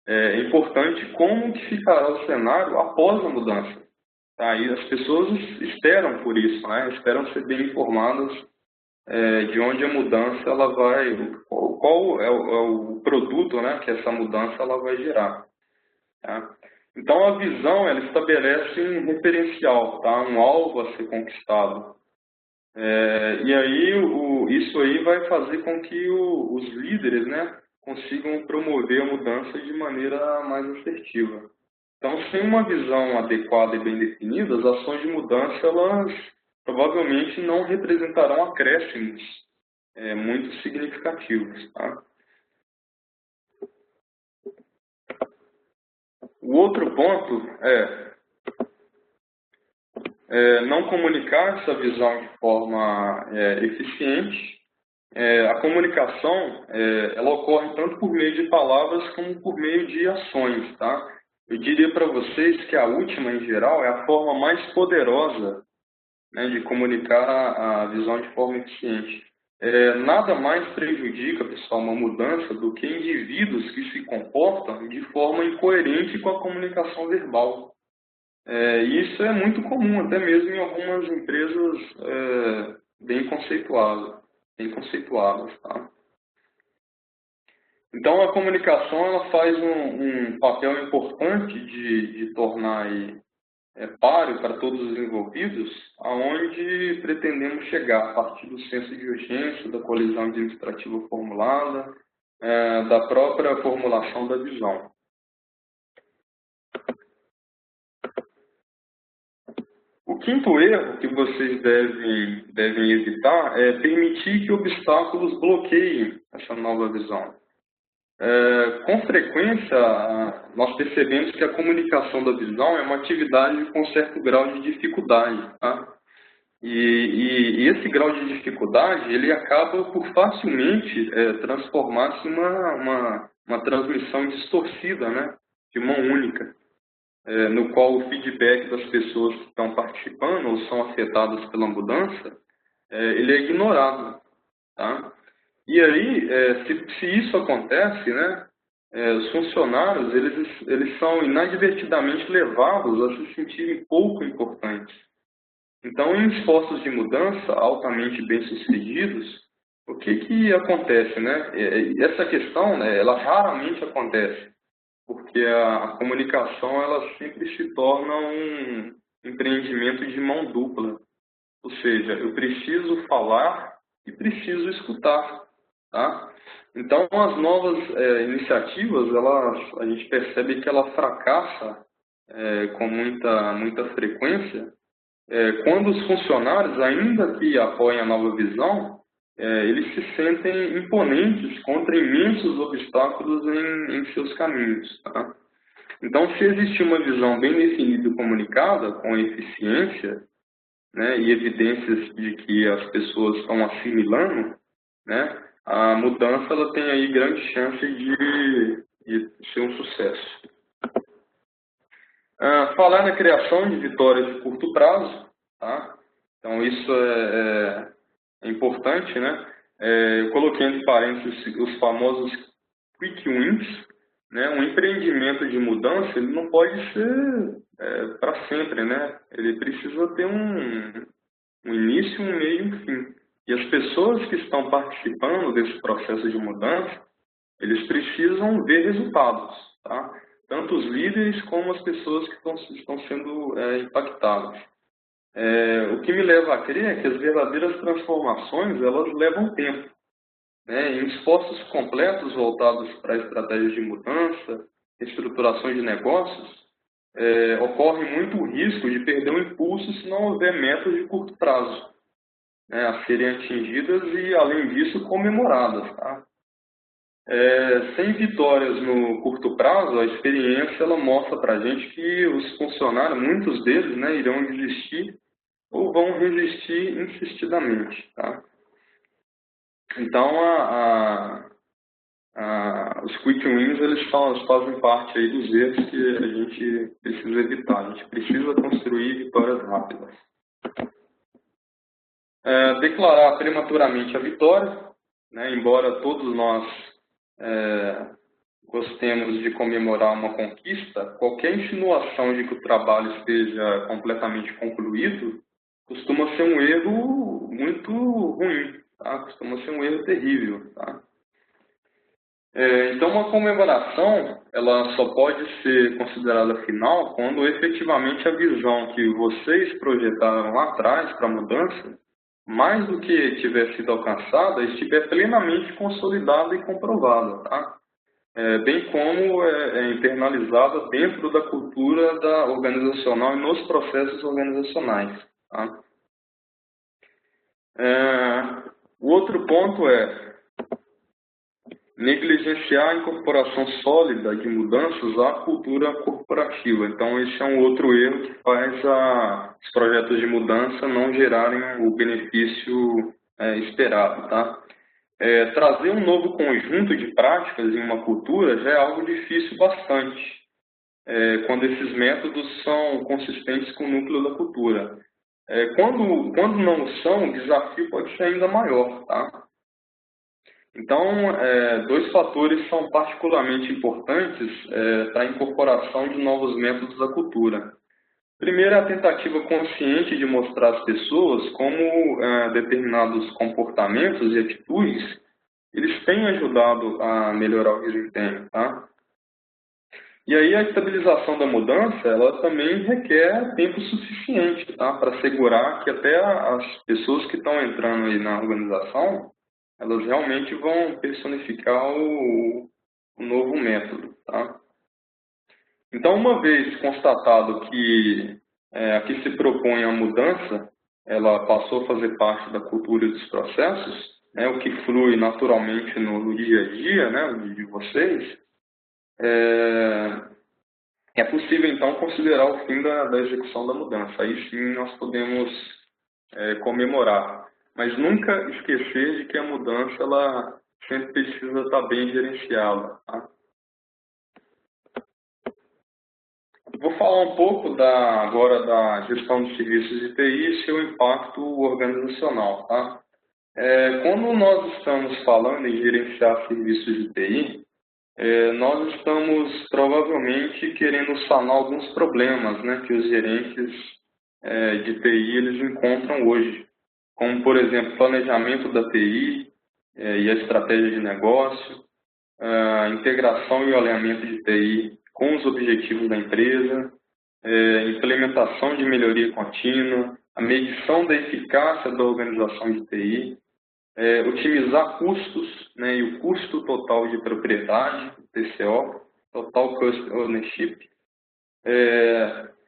é importante como que ficará o cenário após a mudança. Tá? E as pessoas esperam por isso, né? Esperam ser bem informadas de onde a mudança ela vai, qual é o produto, né, que essa mudança ela vai gerar. Tá? Então, a visão ela estabelece um referencial, tá? Um alvo a ser conquistado. E aí, isso aí vai fazer com que os líderes, né, consigam promover a mudança de maneira mais assertiva. Então, sem uma visão adequada e bem definida, as ações de mudança, elas provavelmente não representarão acréscimos muito significativos. Tá? O outro ponto não comunicar essa visão de forma eficiente. A comunicação ela ocorre tanto por meio de palavras como por meio de ações. Tá? Eu diria para vocês que a última, em geral, é a forma mais poderosa, né, de comunicar a visão de forma eficiente. Nada mais prejudica, pessoal, uma mudança do que indivíduos que se comportam de forma incoerente com a comunicação verbal. Isso é muito comum, até mesmo em algumas empresas bem conceituadas. Tá? Então, a comunicação ela faz um papel importante de tornar aí, páreo para todos os envolvidos, aonde pretendemos chegar a partir do senso de urgência, da colisão administrativa formulada, da própria formulação da visão. O quinto erro que vocês devem evitar é permitir que obstáculos bloqueiem essa nova visão. Com frequência, nós percebemos que a comunicação da visão é uma atividade com certo grau de dificuldade. Tá? E esse grau de dificuldade, ele acaba por facilmente transformar-se em uma transmissão distorcida, né, de mão única, no qual o feedback das pessoas que estão participando ou são afetadas pela mudança, ele é ignorado. Tá? E aí, se isso acontece, né, os funcionários eles são inadvertidamente levados a se sentirem pouco importantes. Então, em esforços de mudança altamente bem-sucedidos, o que acontece, né? Essa questão, né, ela raramente acontece, porque a comunicação ela sempre se torna um empreendimento de mão dupla. Ou seja, eu preciso falar e preciso escutar. Tá? Então, as novas iniciativas, a gente percebe que ela fracassa com muita frequência, quando os funcionários, ainda que apoiem a nova visão, eles se sentem imponentes contra imensos obstáculos em seus caminhos. Tá? Então, se existir uma visão bem definida e comunicada, com eficiência, né, e evidências de que as pessoas estão assimilando, né, a mudança ela tem aí grande chance de ser um sucesso. Falar na criação de vitórias de curto prazo, tá? Então isso é importante, né? Eu coloquei entre parênteses os famosos quick wins, né? Um empreendimento de mudança ele não pode ser para sempre, né? Ele precisa ter um início, um meio e um fim. E as pessoas que estão participando desse processo de mudança, eles precisam ver resultados, tá? Tanto os líderes como as pessoas que estão sendo impactadas. O que me leva a crer é que as verdadeiras transformações, elas levam tempo. Né? Em esforços completos voltados para estratégias de mudança, estruturações de negócios, ocorre muito o risco de perder o impulso se não houver metas de curto prazo, né, a serem atingidas e, além disso, comemoradas. Tá? Sem vitórias no curto prazo, a experiência ela mostra para a gente que os funcionários, muitos deles, né, irão desistir ou vão resistir insistidamente. Tá? Então, os quick wins eles fazem parte aí dos erros que a gente precisa evitar. A gente precisa construir vitórias rápidas. Declarar prematuramente a vitória, né, embora todos nós gostemos de comemorar uma conquista, qualquer insinuação de que o trabalho esteja completamente concluído costuma ser um erro muito ruim, tá? Costuma ser um erro terrível. Tá? Então, uma comemoração ela só pode ser considerada final quando efetivamente a visão que vocês projetaram lá atrás para a mudança, mais do que tiver sido alcançada, estiver plenamente consolidada e comprovada, tá? Bem como internalizada dentro da cultura organizacional e nos processos organizacionais. Tá? O outro ponto é negligenciar a incorporação sólida de mudanças à cultura corporativa. Então, esse é um outro erro que faz os projetos de mudança não gerarem o benefício esperado. Tá? Trazer um novo conjunto de práticas em uma cultura já é algo difícil bastante, quando esses métodos são consistentes com o núcleo da cultura. Quando não são, o desafio pode ser ainda maior. Tá? Então, dois fatores são particularmente importantes para a incorporação de novos métodos à cultura. Primeiro, é a tentativa consciente de mostrar às pessoas como determinados comportamentos e atitudes eles têm ajudado a melhorar o desempenho. Tá? E aí a estabilização da mudança ela também requer tempo suficiente, tá? Para assegurar que até as pessoas que estão entrando aí na organização elas realmente vão personificar o novo método. Tá? Então, uma vez constatado que a que se propõe a mudança, ela passou a fazer parte da cultura e dos processos, né, o que flui naturalmente no dia a dia, né, de vocês, é possível, então, considerar o fim da execução da mudança. Aí sim nós podemos comemorar. Mas nunca esquecer de que a mudança ela sempre precisa estar bem gerenciada. Tá? Vou falar um pouco agora da gestão de serviços de TI e seu impacto organizacional. Tá? Quando nós estamos falando em gerenciar serviços de TI, nós estamos provavelmente querendo sanar alguns problemas, né, que os gerentes de TI eles encontram hoje, como, por exemplo, planejamento da TI e a estratégia de negócio, a integração e o alinhamento de TI com os objetivos da empresa, implementação de melhoria contínua, a medição da eficácia da organização de TI, otimizar custos, né, e o custo total de propriedade, TCO, Total Cost Ownership,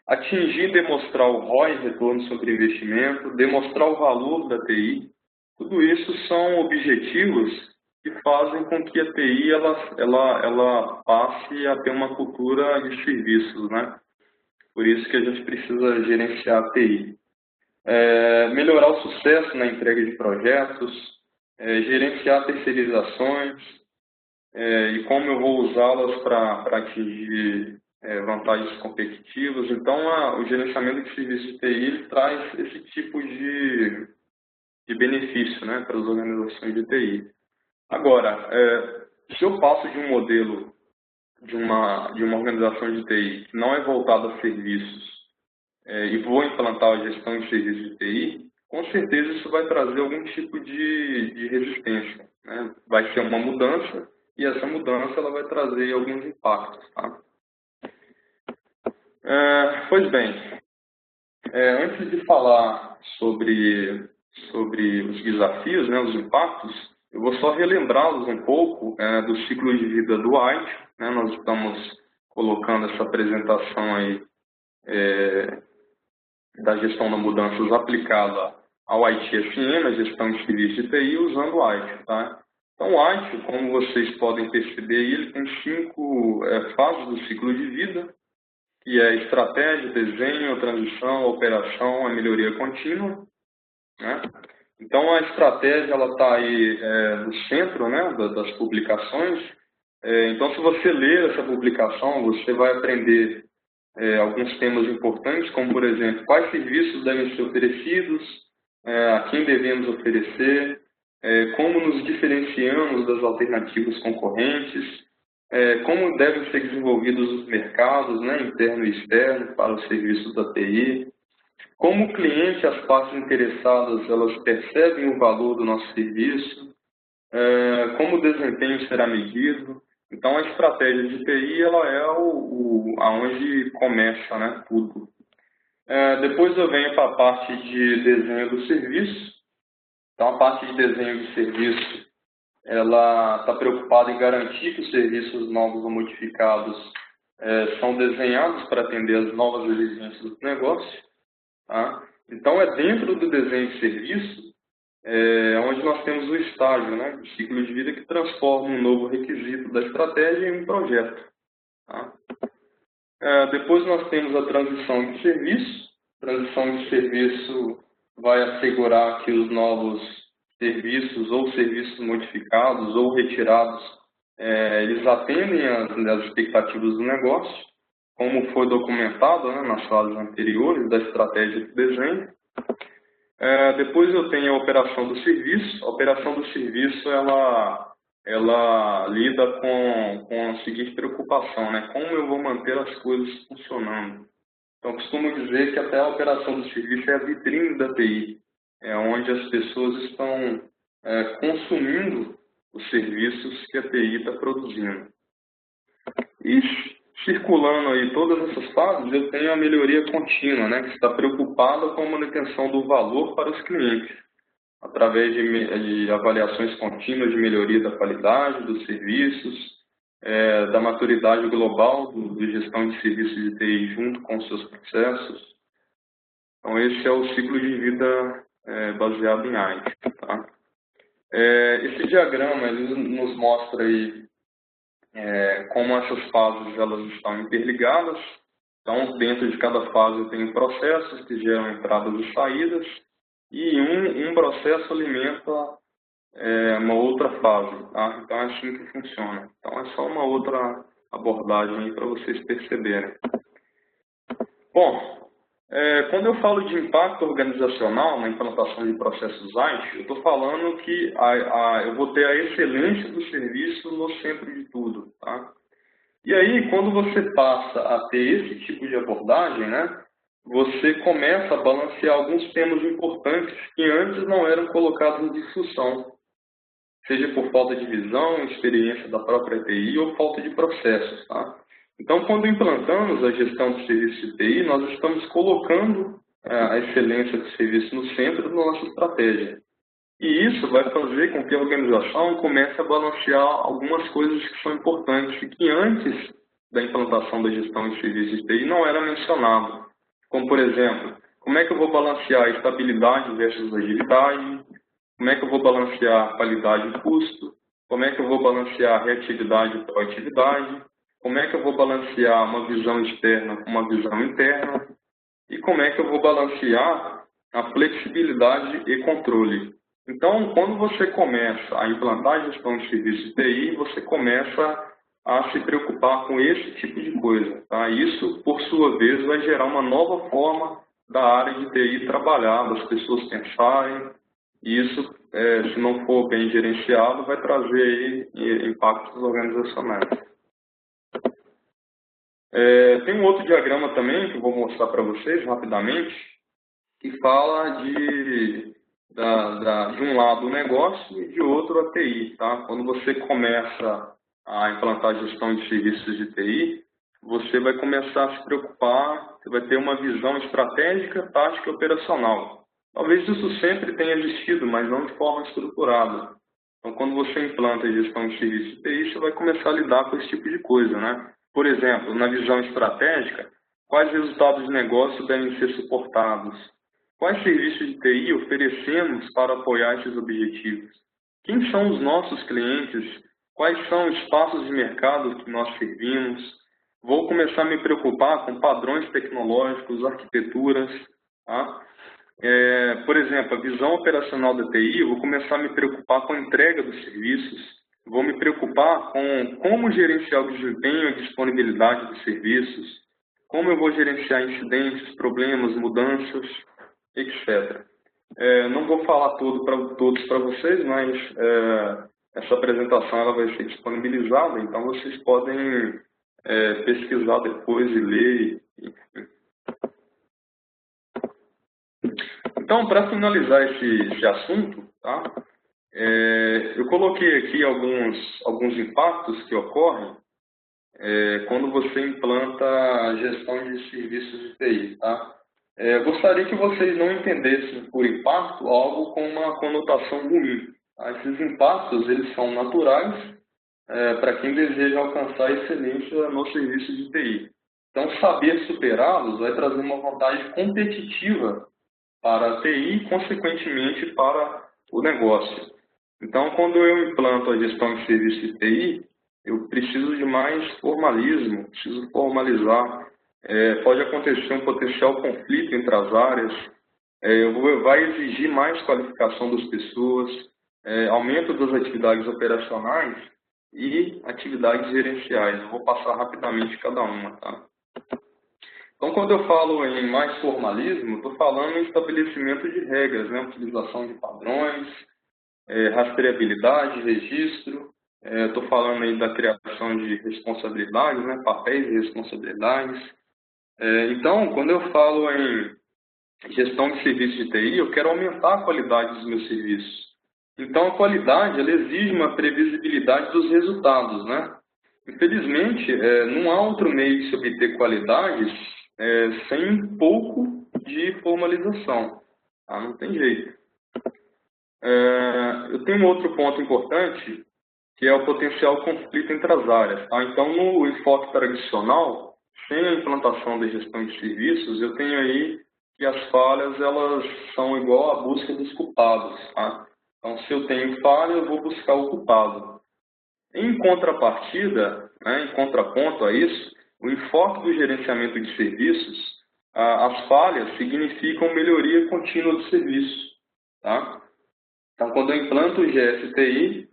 atingir e demonstrar o ROI, retorno sobre investimento, demonstrar o valor da TI. Tudo isso são objetivos que fazem com que a TI ela passe a ter uma cultura de serviços, né? Por isso que a gente precisa gerenciar a TI. Melhorar o sucesso na entrega de projetos, gerenciar terceirizações e como eu vou usá-las para atingir vantagens competitivas. Então, o gerenciamento de serviços de TI ele traz esse tipo de benefício, né, para as organizações de TI. Agora, se eu passo de um modelo de uma organização de TI que não é voltado a serviços e vou implantar a gestão de serviços de TI, com certeza isso vai trazer algum tipo de resistência. Né? Vai ser uma mudança e essa mudança ela vai trazer alguns impactos. Tá? Pois bem, antes de falar sobre os desafios, né, os impactos, eu vou só relembrá-los um pouco do ciclo de vida do White. Né? Nós estamos colocando essa apresentação aí da gestão das mudanças aplicada ao ITSM, a gestão de serviços de TI, usando o White. Tá? Então, o ITIL, como vocês podem perceber, ele tem 5 fases do ciclo de vida, que é estratégia, desenho, transição, operação, a melhoria contínua, né? Então, a estratégia está aí no centro, né, das publicações. Então, se você ler essa publicação, você vai aprender alguns temas importantes, como, por exemplo, quais serviços devem ser oferecidos, a quem devemos oferecer, como nos diferenciamos das alternativas concorrentes, como devem ser desenvolvidos os mercados, né, interno e externo, para os serviços da TI, como o cliente e as partes interessadas elas percebem o valor do nosso serviço, como o desempenho será medido. Então, a estratégia de TI ela é aonde começa, né, tudo. Depois eu venho para a parte de desenho do serviço. Então, a parte de desenho do serviço ela está preocupada em garantir que os serviços novos ou modificados são desenhados para atender às novas exigências do negócio. Tá? Então, é dentro do desenho de serviço onde nós temos o estágio, né, do ciclo de vida que transforma um novo requisito da estratégia em um projeto. Tá? Depois nós temos a transição de serviço. A transição de serviço vai assegurar que os novos serviços ou serviços modificados ou retirados, eles atendem às expectativas do negócio, como foi documentado, né, nas fases anteriores da estratégia de desenho. Depois eu tenho a operação do serviço. A operação do serviço ela lida com a seguinte preocupação, né? Como eu vou manter as coisas funcionando? Então, costumo dizer que até a operação do serviço é a vitrine da TI, é onde as pessoas estão consumindo os serviços que a TI está produzindo. E circulando aí todas essas fases, eu tenho a melhoria contínua, né, que está preocupada com a manutenção do valor para os clientes, através de avaliações contínuas de melhoria da qualidade dos serviços, da maturidade global de gestão de serviços de TI junto com os seus processos. Então, esse é o ciclo de vida baseado em IT. Tá? Esse diagrama ele nos mostra aí como essas fases elas estão interligadas. Então, dentro de cada fase tem processos que geram entradas e saídas, e um processo alimenta uma outra fase. Tá? Então, é assim que funciona. Então, é só uma outra abordagem para vocês perceberem. Bom, quando eu falo de impacto organizacional na implantação de processos IT, eu estou falando que eu vou ter a excelência do serviço no centro de tudo. Tá? E aí, quando você passa a ter esse tipo de abordagem, né, você começa a balancear alguns temas importantes que antes não eram colocados em discussão, seja por falta de visão, experiência da própria TI ou falta de processos. Tá? Então, quando implantamos a gestão de serviços de TI, nós estamos colocando a excelência do serviço no centro da nossa estratégia. E isso vai fazer com que a organização comece a balancear algumas coisas que são importantes e que antes da implantação da gestão de serviços de TI não era mencionado. Como, por exemplo, como é que eu vou balancear estabilidade versus agilidade? Como é que eu vou balancear qualidade e custo? Como é que eu vou balancear reatividade e proatividade? Como é que eu vou balancear uma visão externa com uma visão interna? E como é que eu vou balancear a flexibilidade e controle? Então, quando você começa a implantar a gestão de serviços de TI, você começa a se preocupar com esse tipo de coisa. Tá? Isso, por sua vez, vai gerar uma nova forma da área de TI trabalhar, das pessoas pensarem. E isso, se não for bem gerenciado, vai trazer aí impactos organizacionais. Tem um outro diagrama também que eu vou mostrar para vocês rapidamente, que fala de um lado o negócio e de outro a TI. Tá? Quando você começa a implantar a gestão de serviços de TI, você vai começar a se preocupar, você vai ter uma visão estratégica, tática e operacional. Talvez isso sempre tenha existido, mas não de forma estruturada. Então, quando você implanta a gestão de serviços de TI, você vai começar a lidar com esse tipo de coisa, né? Por exemplo, na visão estratégica, quais resultados de negócio devem ser suportados? Quais serviços de TI oferecemos para apoiar esses objetivos? quem são os nossos clientes, quais são os espaços de mercado que nós servimos. Vou começar a me preocupar com padrões tecnológicos, arquiteturas, tá? Por exemplo, a visão operacional da TI, eu vou começar a me preocupar com a entrega dos serviços, vou me preocupar com como gerenciar o desempenho e a disponibilidade dos serviços, como eu vou gerenciar incidentes, problemas, mudanças, etc. Não vou falar todos para vocês, mas essa apresentação ela vai ser disponibilizada, então vocês podem pesquisar depois e ler. Enfim. Então, para finalizar esse assunto, tá? Eu coloquei aqui alguns impactos que ocorrem quando você implanta a gestão de serviços de TI. Tá? Gostaria que vocês não entendessem por impacto algo com uma conotação ruim. Tá? Esses impactos eles são naturais para quem deseja alcançar excelência no serviço de TI. Então, saber superá-los vai trazer uma vantagem competitiva para a TI e, consequentemente, para o negócio. Então, quando eu implanto a gestão de serviço de TI, eu preciso de mais formalismo, preciso formalizar. Pode acontecer um potencial conflito entre as áreas, vai exigir mais qualificação das pessoas, aumento das atividades operacionais e atividades gerenciais. Eu vou passar rapidamente cada uma, tá? Então, quando eu falo em mais formalismo, estou falando em estabelecimento de regras, né? Utilização de padrões, rastreabilidade, registro. Estou falando aí da criação de responsabilidades, né? Papéis e responsabilidades. Então, quando eu falo em gestão de serviços de TI, eu quero aumentar a qualidade dos meus serviços. Então, a qualidade ela exige uma previsibilidade dos resultados, né? Infelizmente, não há outro meio de se obter qualidades sem um pouco de formalização. Tá? Não tem jeito. Eu tenho um outro ponto importante, que é o potencial conflito entre as áreas. Tá? Então, no enfoque tradicional, sem a implantação da gestão de serviços, eu tenho aí que as falhas elas são igual à busca dos culpados. Tá? Então, se eu tenho falha, eu vou buscar o culpado. Em contrapartida, né, em contraponto a isso, o enfoque do gerenciamento de serviços, as falhas significam melhoria contínua do serviço. Tá? Então, quando eu implanto o GSTI,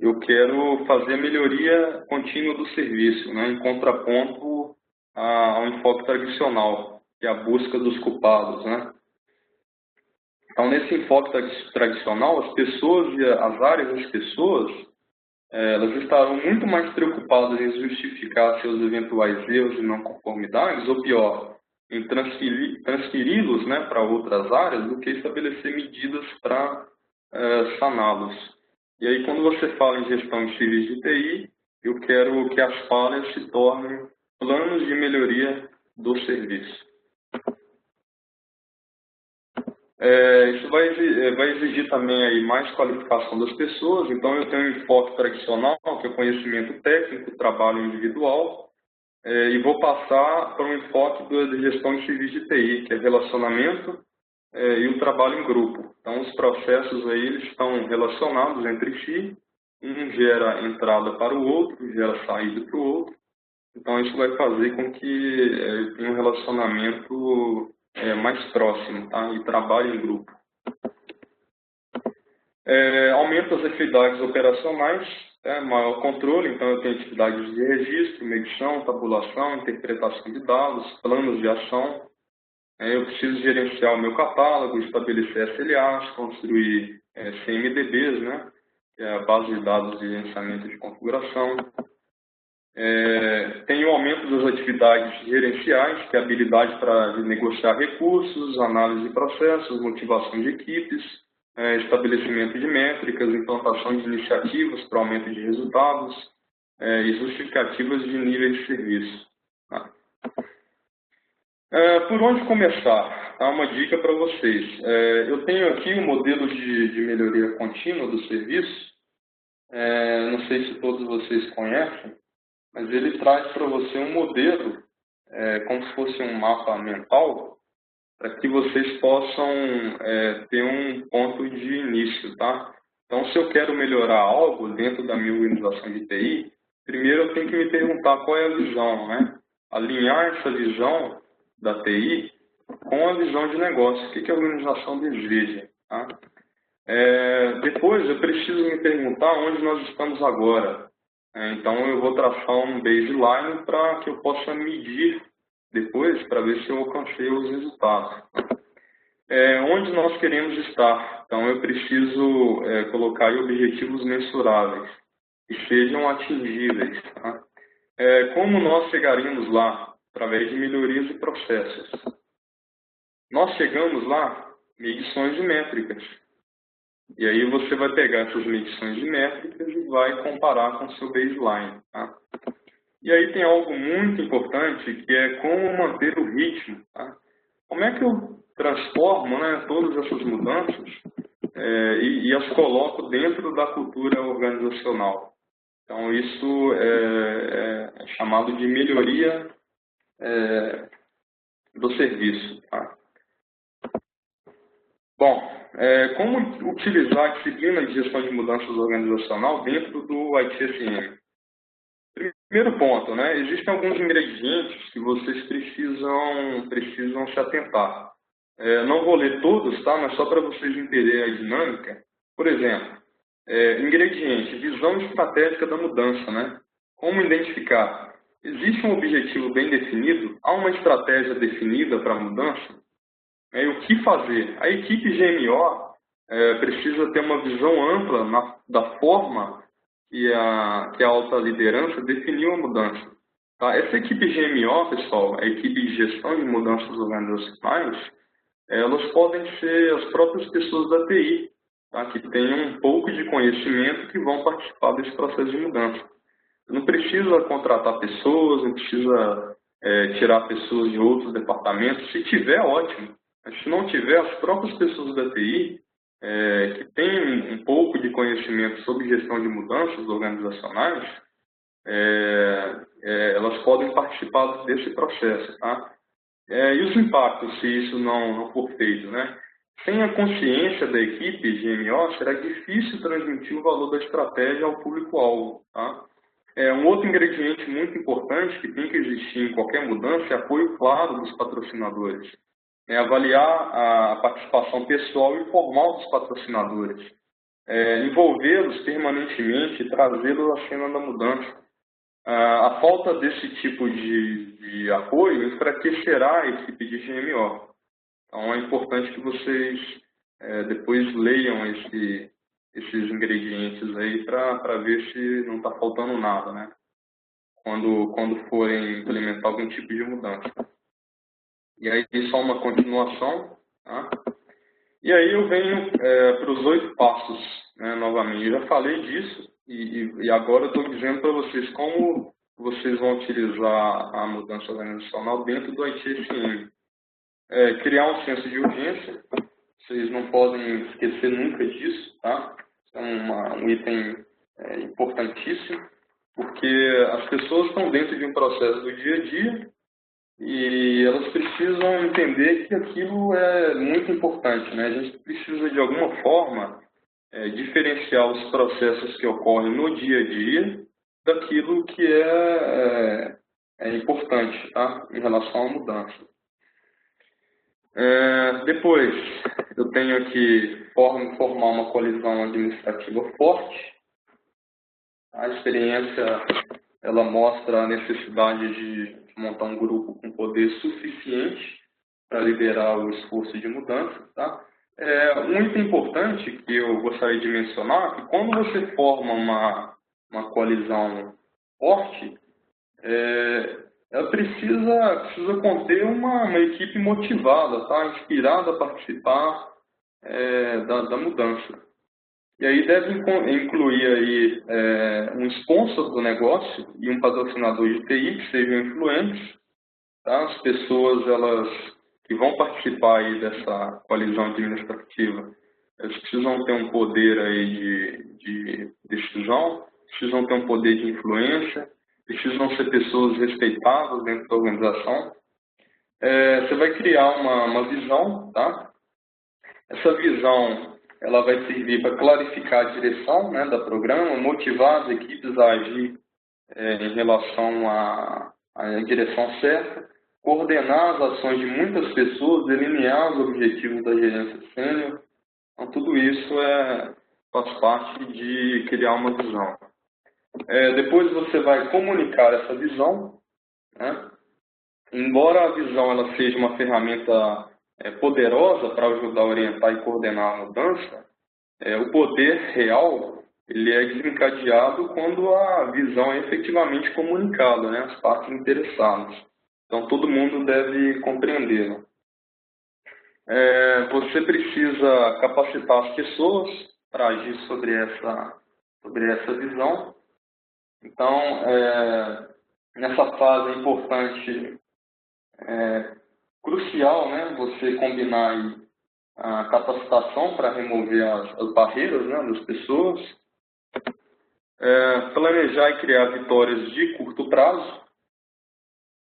eu quero fazer a melhoria contínua do serviço, né, em contraponto ao enfoque tradicional, que é a busca dos culpados. Né? Então, nesse enfoque tradicional, as pessoas e as áreas das pessoas elas estarão muito mais preocupadas em justificar seus eventuais erros e não conformidades, ou pior, em transferi-los, né, para outras áreas, do que estabelecer medidas para saná-los. E aí, quando você fala em gestão de serviços de TI, eu quero que as falhas se tornem planos de melhoria do serviço. Isso vai exigir também aí mais qualificação das pessoas, então eu tenho um enfoque tradicional, que é o conhecimento técnico, trabalho individual, e vou passar para um enfoque de gestão de serviço de TI, que é relacionamento e o trabalho em grupo. Então os processos aí eles estão relacionados entre si, um gera entrada para o outro, gera saída para o outro, então isso vai fazer com que eu tenha um relacionamento mais próximo, tá? E trabalho em grupo. Aumenta as atividades operacionais, maior controle, então eu tenho atividades de registro, medição, tabulação, interpretação de dados, planos de ação. Eu preciso gerenciar o meu catálogo, estabelecer SLAs, construir CMDBs, né? Que é a base de dados de gerenciamento de configuração. Tem o aumento das atividades gerenciais, que é a habilidade para negociar recursos, análise de processos, motivação de equipes, estabelecimento de métricas, implantação de iniciativas para aumento de resultados e justificativas de níveis de serviço. Tá? Por onde começar? Tá? Uma dica para vocês. Eu tenho aqui um modelo de melhoria contínua do serviço. Não sei se todos vocês conhecem, mas ele traz para você um modelo, como se fosse um mapa mental, para que vocês possam ter um ponto de início, tá? Então, se eu quero melhorar algo dentro da minha organização de TI, primeiro eu tenho que me perguntar qual é a visão, né? Alinhar essa visão da TI com a visão de negócio, o que a organização deseja, tá? Depois, eu preciso me perguntar onde nós estamos agora. Então, eu vou traçar um baseline para que eu possa medir depois, para ver se eu alcancei os resultados. Onde nós queremos estar. Então, eu preciso colocar aí objetivos mensuráveis que sejam atingíveis. Tá? Como nós chegaremos lá? Através de melhorias e processos. Nós chegamos lá, medições de métricas. E aí você vai pegar essas medições de métricas e vai comparar com o seu baseline. Tá? E aí tem algo muito importante, que é como manter o ritmo. Tá? Como é que eu transformo, né, todas essas mudanças e as coloco dentro da cultura organizacional? Então, isso é chamado de melhoria do serviço. Tá? Bom, como utilizar a disciplina de gestão de mudanças organizacional dentro do ITSM? Primeiro ponto, né? Existem alguns ingredientes que vocês precisam se atentar. Não vou ler todos, tá? Mas só para vocês entenderem a dinâmica. Por exemplo, ingrediente, visão estratégica da mudança, né? Como identificar? Existe um objetivo bem definido? Há uma estratégia definida para a mudança? E o que fazer? A equipe GMO precisa ter uma visão ampla da forma que a alta liderança definiu a mudança. Tá? Essa equipe GMO, pessoal, a equipe de gestão de mudanças organizacionais, elas podem ser as próprias pessoas da TI, tá? Que tenham um pouco de conhecimento que vão participar desse processo de mudança. Não precisa contratar pessoas, não precisa tirar pessoas de outros departamentos. Se tiver, ótimo. Mas se não tiver, as próprias pessoas da TI que têm um pouco de conhecimento sobre gestão de mudanças organizacionais, elas podem participar desse processo. Tá? E os impactos, se isso não for feito, né? Sem a consciência da equipe GMO, será difícil transmitir o valor da estratégia ao público-alvo. Tá? Um outro ingrediente muito importante que tem que existir em qualquer mudança é apoio claro dos patrocinadores. Avaliar a participação pessoal e formal dos patrocinadores. Envolvê-los permanentemente e trazê-los à cena da mudança. A falta desse tipo de apoio enfraquecerá a equipe de GMO. Então, é importante que vocês depois leiam esses ingredientes aí para ver se não está faltando nada, né? Quando forem implementar algum tipo de mudança. E aí, só uma continuação. Tá? E aí eu venho para os 8 passos, né, novamente. Eu já falei disso e agora eu estou dizendo para vocês como vocês vão utilizar a mudança organizacional dentro do ITSM. Criar um senso de urgência. Vocês não podem esquecer nunca disso, tá? É um item importantíssimo, porque as pessoas estão dentro de um processo do dia a dia e elas precisam entender que aquilo é muito importante, né? A gente precisa, de alguma forma, diferenciar os processos que ocorrem no dia a dia daquilo que é importante, tá? Em relação à mudança. Depois, eu tenho que formar uma coalizão administrativa forte. A experiência, ela mostra a necessidade de montar um grupo com poder suficiente para liderar o esforço de mudança. Tá? Um item importante que eu gostaria de mencionar é que quando você forma uma coalizão forte, ela precisa conter uma equipe motivada, tá? Inspirada a participar da mudança. E aí deve incluir aí, um sponsor do negócio e um patrocinador de TI que sejam influentes. Tá? As pessoas que vão participar aí dessa coalizão administrativa, elas precisam ter um poder aí de decisão, precisam ter um poder de influência, precisam ser pessoas respeitadas dentro da organização. Você vai criar uma visão, tá? Essa visão ela vai servir para clarificar a direção, né, do programa, motivar as equipes a agir em relação à direção certa, coordenar as ações de muitas pessoas, delinear os objetivos da gerência sênior. Então, tudo isso faz parte de criar uma visão. Depois você vai comunicar essa visão, né? Embora a visão ela seja uma ferramenta poderosa para ajudar a orientar e coordenar a mudança, o poder real ele é desencadeado quando a visão é efetivamente comunicada, né, às partes interessadas. Então, todo mundo deve compreendê-la. Você precisa capacitar as pessoas para agir sobre essa visão. Então, nessa fase é importante, crucial, né, você combinar aí a capacitação para remover as barreiras, né, das pessoas, planejar e criar vitórias de curto prazo.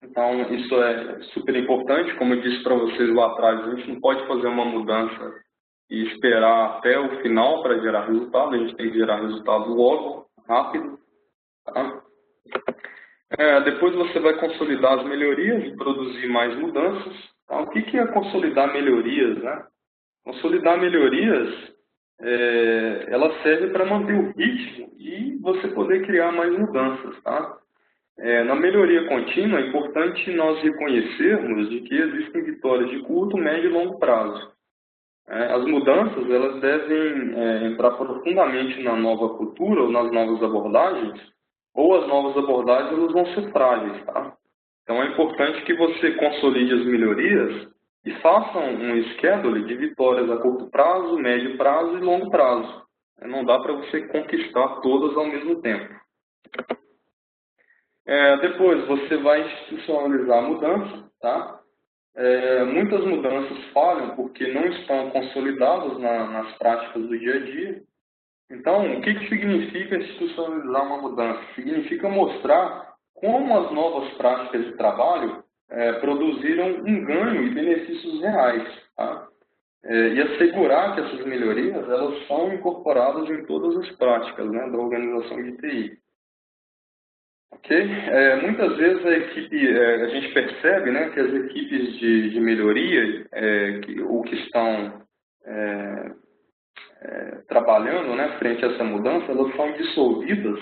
Então, isso é super importante. Como eu disse para vocês lá atrás, a gente não pode fazer uma mudança e esperar até o final para gerar resultado. A gente tem que gerar resultado logo, rápido. Tá? Depois você vai consolidar as melhorias e produzir mais mudanças. Tá? O que é consolidar melhorias, né? Consolidar melhorias, ela serve para manter o ritmo e você poder criar mais mudanças, tá? Na melhoria contínua, é importante nós reconhecermos de que existem vitórias de curto, médio e longo prazo. As mudanças elas devem entrar profundamente na nova cultura ou nas novas abordagens, ou as novas abordagens elas vão ser frágeis, tá? Então é importante que você consolide as melhorias e faça um schedule de vitórias a curto prazo, médio prazo e longo prazo. Não dá para você conquistar todas ao mesmo tempo. Depois você vai institucionalizar a mudança, tá? Muitas mudanças falham porque não estão consolidadas nas práticas do dia a dia. Então, o que significa institucionalizar uma mudança? Significa mostrar como as novas práticas de trabalho produziram um ganho e benefícios reais, tá? E assegurar que essas melhorias elas são incorporadas em todas as práticas, né, da organização de TI. Ok? Muitas vezes a gente percebe, né, que as equipes de melhoria, que estão trabalhando, né, frente a essa mudança, elas são dissolvidas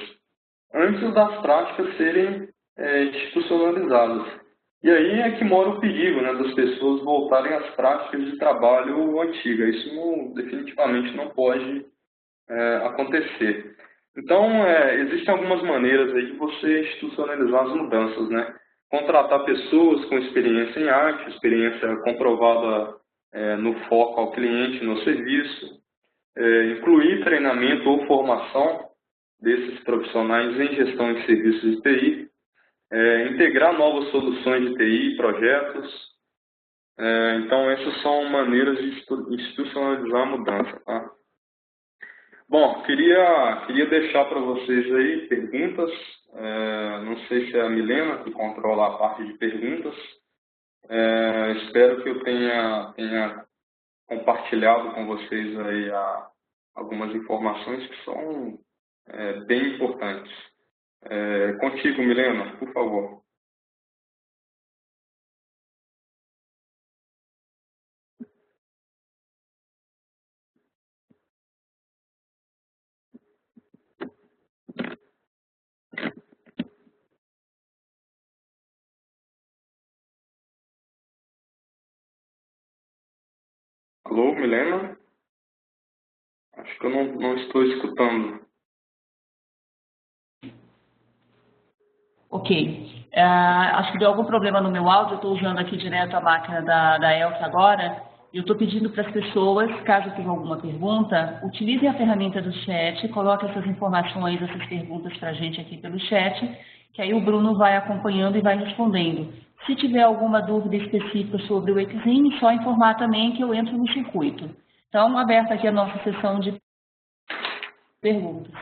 antes das práticas serem institucionalizadas. E aí é que mora o perigo, né, das pessoas voltarem às práticas de trabalho antigas. Isso definitivamente não pode acontecer. Então, existem algumas maneiras aí de você institucionalizar as mudanças, né? Contratar pessoas com experiência em arte, experiência comprovada no foco ao cliente, no serviço, incluir treinamento ou formação desses profissionais em gestão de serviços de TI, integrar novas soluções de TI, projetos. Então, essas são maneiras de institucionalizar a mudança, tá? Bom, queria deixar para vocês aí perguntas. Não sei se é a Milena que controla a parte de perguntas. Espero que eu tenha compartilhado com vocês aí algumas informações que são bem importantes. Contigo, Milena, por favor. Alô, Milena? Acho que eu não estou escutando. Ok. Acho que deu algum problema no meu áudio. Eu estou usando aqui direto a máquina da Elke agora. Eu estou pedindo para as pessoas, caso tenham alguma pergunta, utilizem a ferramenta do chat, coloquem essas informações, essas perguntas para a gente aqui pelo chat, que aí o Bruno vai acompanhando e vai respondendo. Se tiver alguma dúvida específica sobre o Exim, só informar também que eu entro no circuito. Então, aberta aqui a nossa sessão de perguntas.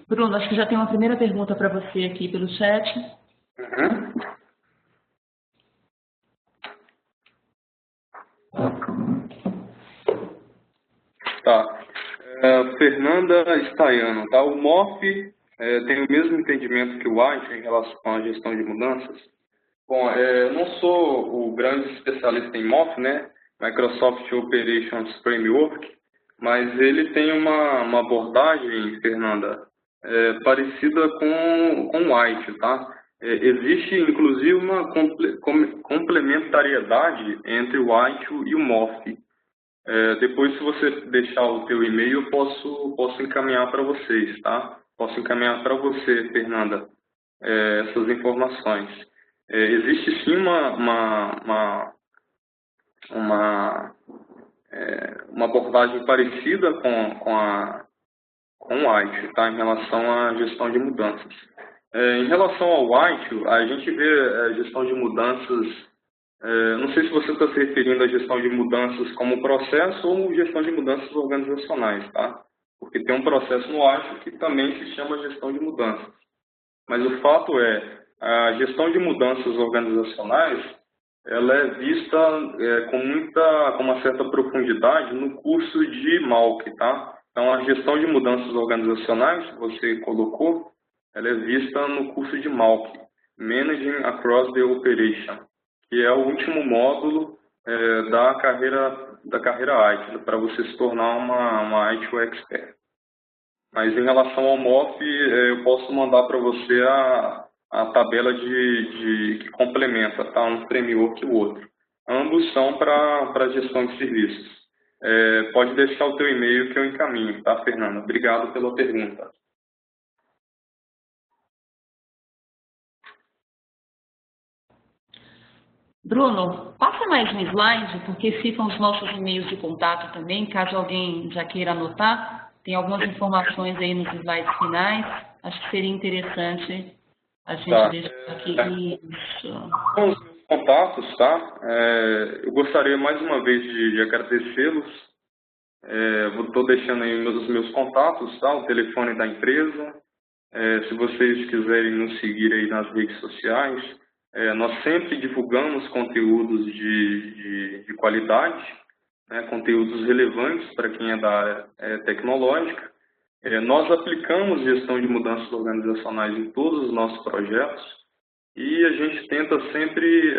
Bruno, acho que já tem uma primeira pergunta para você aqui pelo chat. Uhum. Tá. Fernanda Staiano, tá? O MOF tem o mesmo entendimento que o White em relação à gestão de mudanças? Bom, eu não sou o grande especialista em MOF, né? Microsoft Operations Framework, mas ele tem uma abordagem, Fernanda, parecida com o White, tá? Existe, inclusive, uma complementariedade entre o White e o MOF. Depois, se você deixar o teu e-mail, eu posso encaminhar para vocês, tá? Posso encaminhar para você, Fernanda, essas informações. Existe sim uma abordagem parecida com o White, tá? Em relação à gestão de mudanças. Em relação ao White, a gente vê gestão de mudanças. Não sei se você está se referindo à gestão de mudanças como processo ou gestão de mudanças organizacionais, tá? Porque tem um processo no White que também se chama gestão de mudanças. Mas o fato é, a gestão de mudanças organizacionais, ela é vista com uma certa profundidade no curso de MALC, tá? Então, a gestão de mudanças organizacionais, que você colocou, ela é vista no curso de MALC, Managing Across the Operation, que é o último módulo da carreira IT, para você se tornar uma IT Expert. Mas em relação ao MOF, eu posso mandar para você a tabela que complementa, tá? Um framework e o outro. Ambos são para gestão de serviços. Pode deixar o teu e-mail que eu encaminho, tá, Fernanda? Obrigado pela pergunta. Bruno, passa mais um slide, porque ficam os nossos e-mails de contato também, caso alguém já queira anotar. Tem algumas informações aí nos slides finais. Acho que seria interessante a gente deixar aqui isso. Com os meus contatos, tá? Eu gostaria mais uma vez de agradecê-los. Estou deixando aí os meus contatos, tá? O telefone da empresa. Se vocês quiserem nos seguir aí nas redes sociais, nós sempre divulgamos conteúdos de qualidade, né? Conteúdos relevantes para quem é da área tecnológica. Nós aplicamos gestão de mudanças organizacionais em todos os nossos projetos e a gente tenta sempre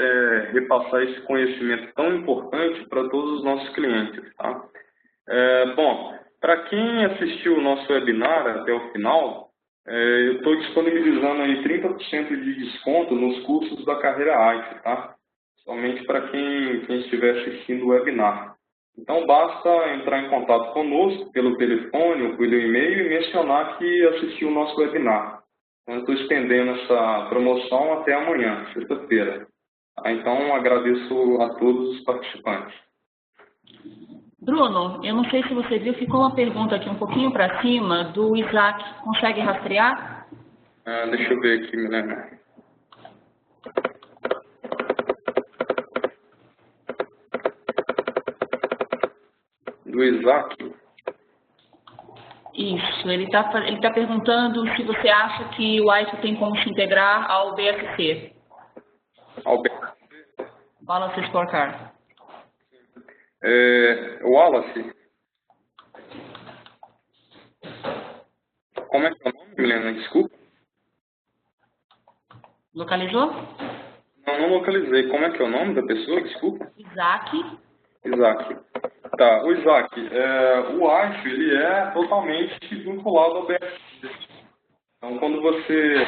repassar esse conhecimento tão importante para todos os nossos clientes, tá? Bom, para quem assistiu o nosso webinar até o final, eu estou disponibilizando aí 30% de desconto nos cursos da carreira IT, tá? Somente para quem estiver assistindo o webinar. Então, basta entrar em contato conosco pelo telefone ou pelo e-mail e mencionar que assistiu o nosso webinar. Então, eu estou estendendo essa promoção até amanhã, sexta-feira. Então, agradeço a todos os participantes. Bruno, eu não sei se você viu, ficou uma pergunta aqui um pouquinho para cima do Isaac. Consegue rastrear? Deixa eu ver aqui, Milena. Do Isaac. Isso, ele tá perguntando se você acha que o ISO tem como se integrar ao BSC. Ao BSC? Balance Scorecard. Wallace. Como é que é o nome, Milena? Desculpa. Localizou? Não localizei. Como é que é o nome da pessoa? Desculpa. Isaac. Tá, o Isaac, o AIFO, ele é totalmente vinculado ao BSC. Então, quando você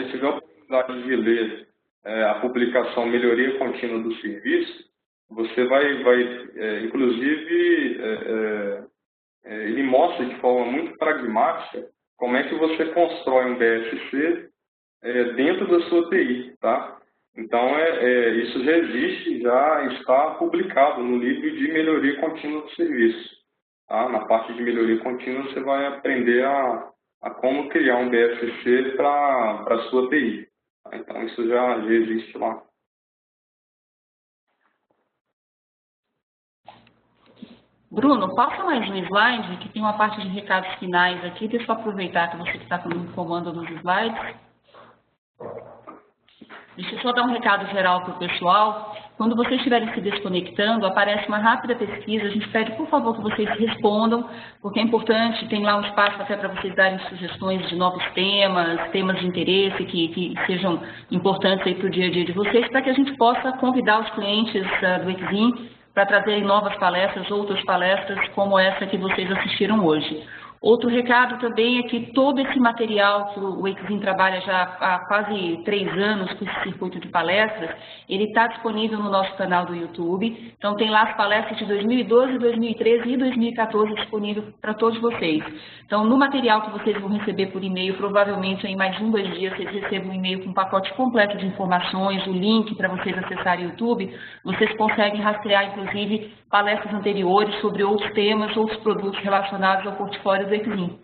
tiver a oportunidade de ler a publicação Melhoria Contínua do Serviço, você inclusive, ele mostra de forma muito pragmática como é que você constrói um BSC dentro da sua TI, tá? Então, isso já existe, já está publicado no livro de Melhoria Contínua do Serviço. Tá? Na parte de Melhoria Contínua, você vai aprender a como criar um BSC para a sua TI. Tá? Então, isso já existe lá. Bruno, passa mais um slide, que tem uma parte de recados finais aqui. Deixa eu aproveitar que você está com o comando dos slides. Deixa eu só dar um recado geral para o pessoal. Quando vocês estiverem se desconectando, aparece uma rápida pesquisa. A gente pede, por favor, que vocês respondam, porque é importante, tem lá um espaço até para vocês darem sugestões de novos temas de interesse que sejam importantes aí para o dia a dia de vocês, para que a gente possa convidar os clientes do Exim para trazerem novas palestras, outras palestras como essa que vocês assistiram hoje. Outro recado também é que todo esse material que o Exim trabalha já há quase 3 anos com esse circuito de palestras, ele está disponível no nosso canal do YouTube. Então tem lá as palestras de 2012, 2013 e 2014 disponível para todos vocês. Então no material que vocês vão receber por e-mail, provavelmente em mais 1, 2 dias vocês recebam um e-mail com um pacote completo de informações, o link para vocês acessarem o YouTube. Vocês conseguem rastrear inclusive palestras anteriores sobre outros temas, outros produtos relacionados ao portfólio do Exim.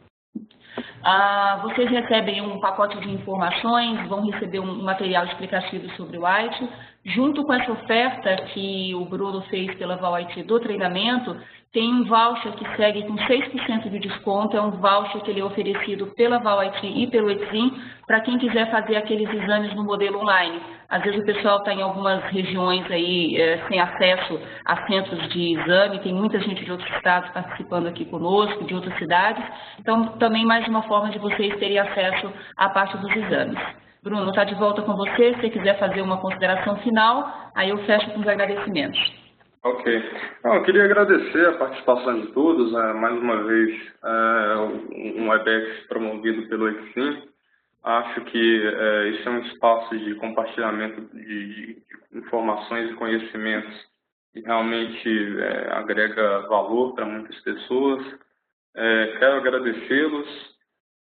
Vocês recebem um pacote de informações, vão receber um material explicativo sobre o IT. Junto com essa oferta que o Bruno fez pela ValIT do treinamento, tem um voucher que segue com 6% de desconto, é um voucher que ele é oferecido pela ValIT e pelo Exim para quem quiser fazer aqueles exames no modelo online. Às vezes o pessoal está em algumas regiões aí sem acesso a centros de exame, tem muita gente de outros estados participando aqui conosco, de outras cidades, então também mais uma forma de vocês terem acesso à parte dos exames. Bruno, está de volta com você, se você quiser fazer uma consideração final, aí eu fecho com os agradecimentos. Ok. Eu queria agradecer a participação de todos, mais uma vez, um WebEx promovido pelo Exim. Acho que esse é um espaço de compartilhamento de informações e conhecimentos que realmente agrega valor para muitas pessoas. Quero agradecê-los.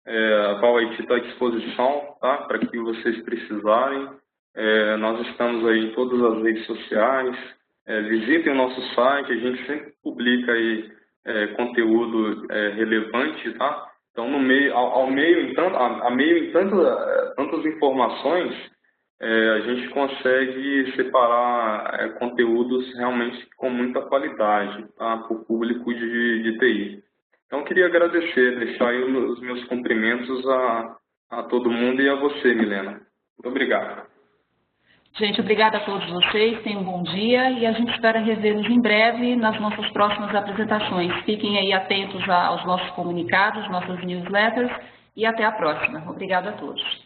A ValIT está à disposição, tá? Para que vocês precisarem. Nós estamos aí em todas as redes sociais. Visitem o nosso site, a gente sempre publica aí conteúdo relevante, tá? Então, a meio em tantas informações, a gente consegue separar conteúdos realmente com muita qualidade, tá? Para o público de TI. Então, eu queria agradecer, deixar aí os meus cumprimentos a todo mundo e a você, Milena. Muito obrigado. Gente, obrigada a todos vocês, tenham um bom dia e a gente espera revê-los em breve nas nossas próximas apresentações. Fiquem aí atentos aos nossos comunicados, nossas newsletters e até a próxima. Obrigada a todos.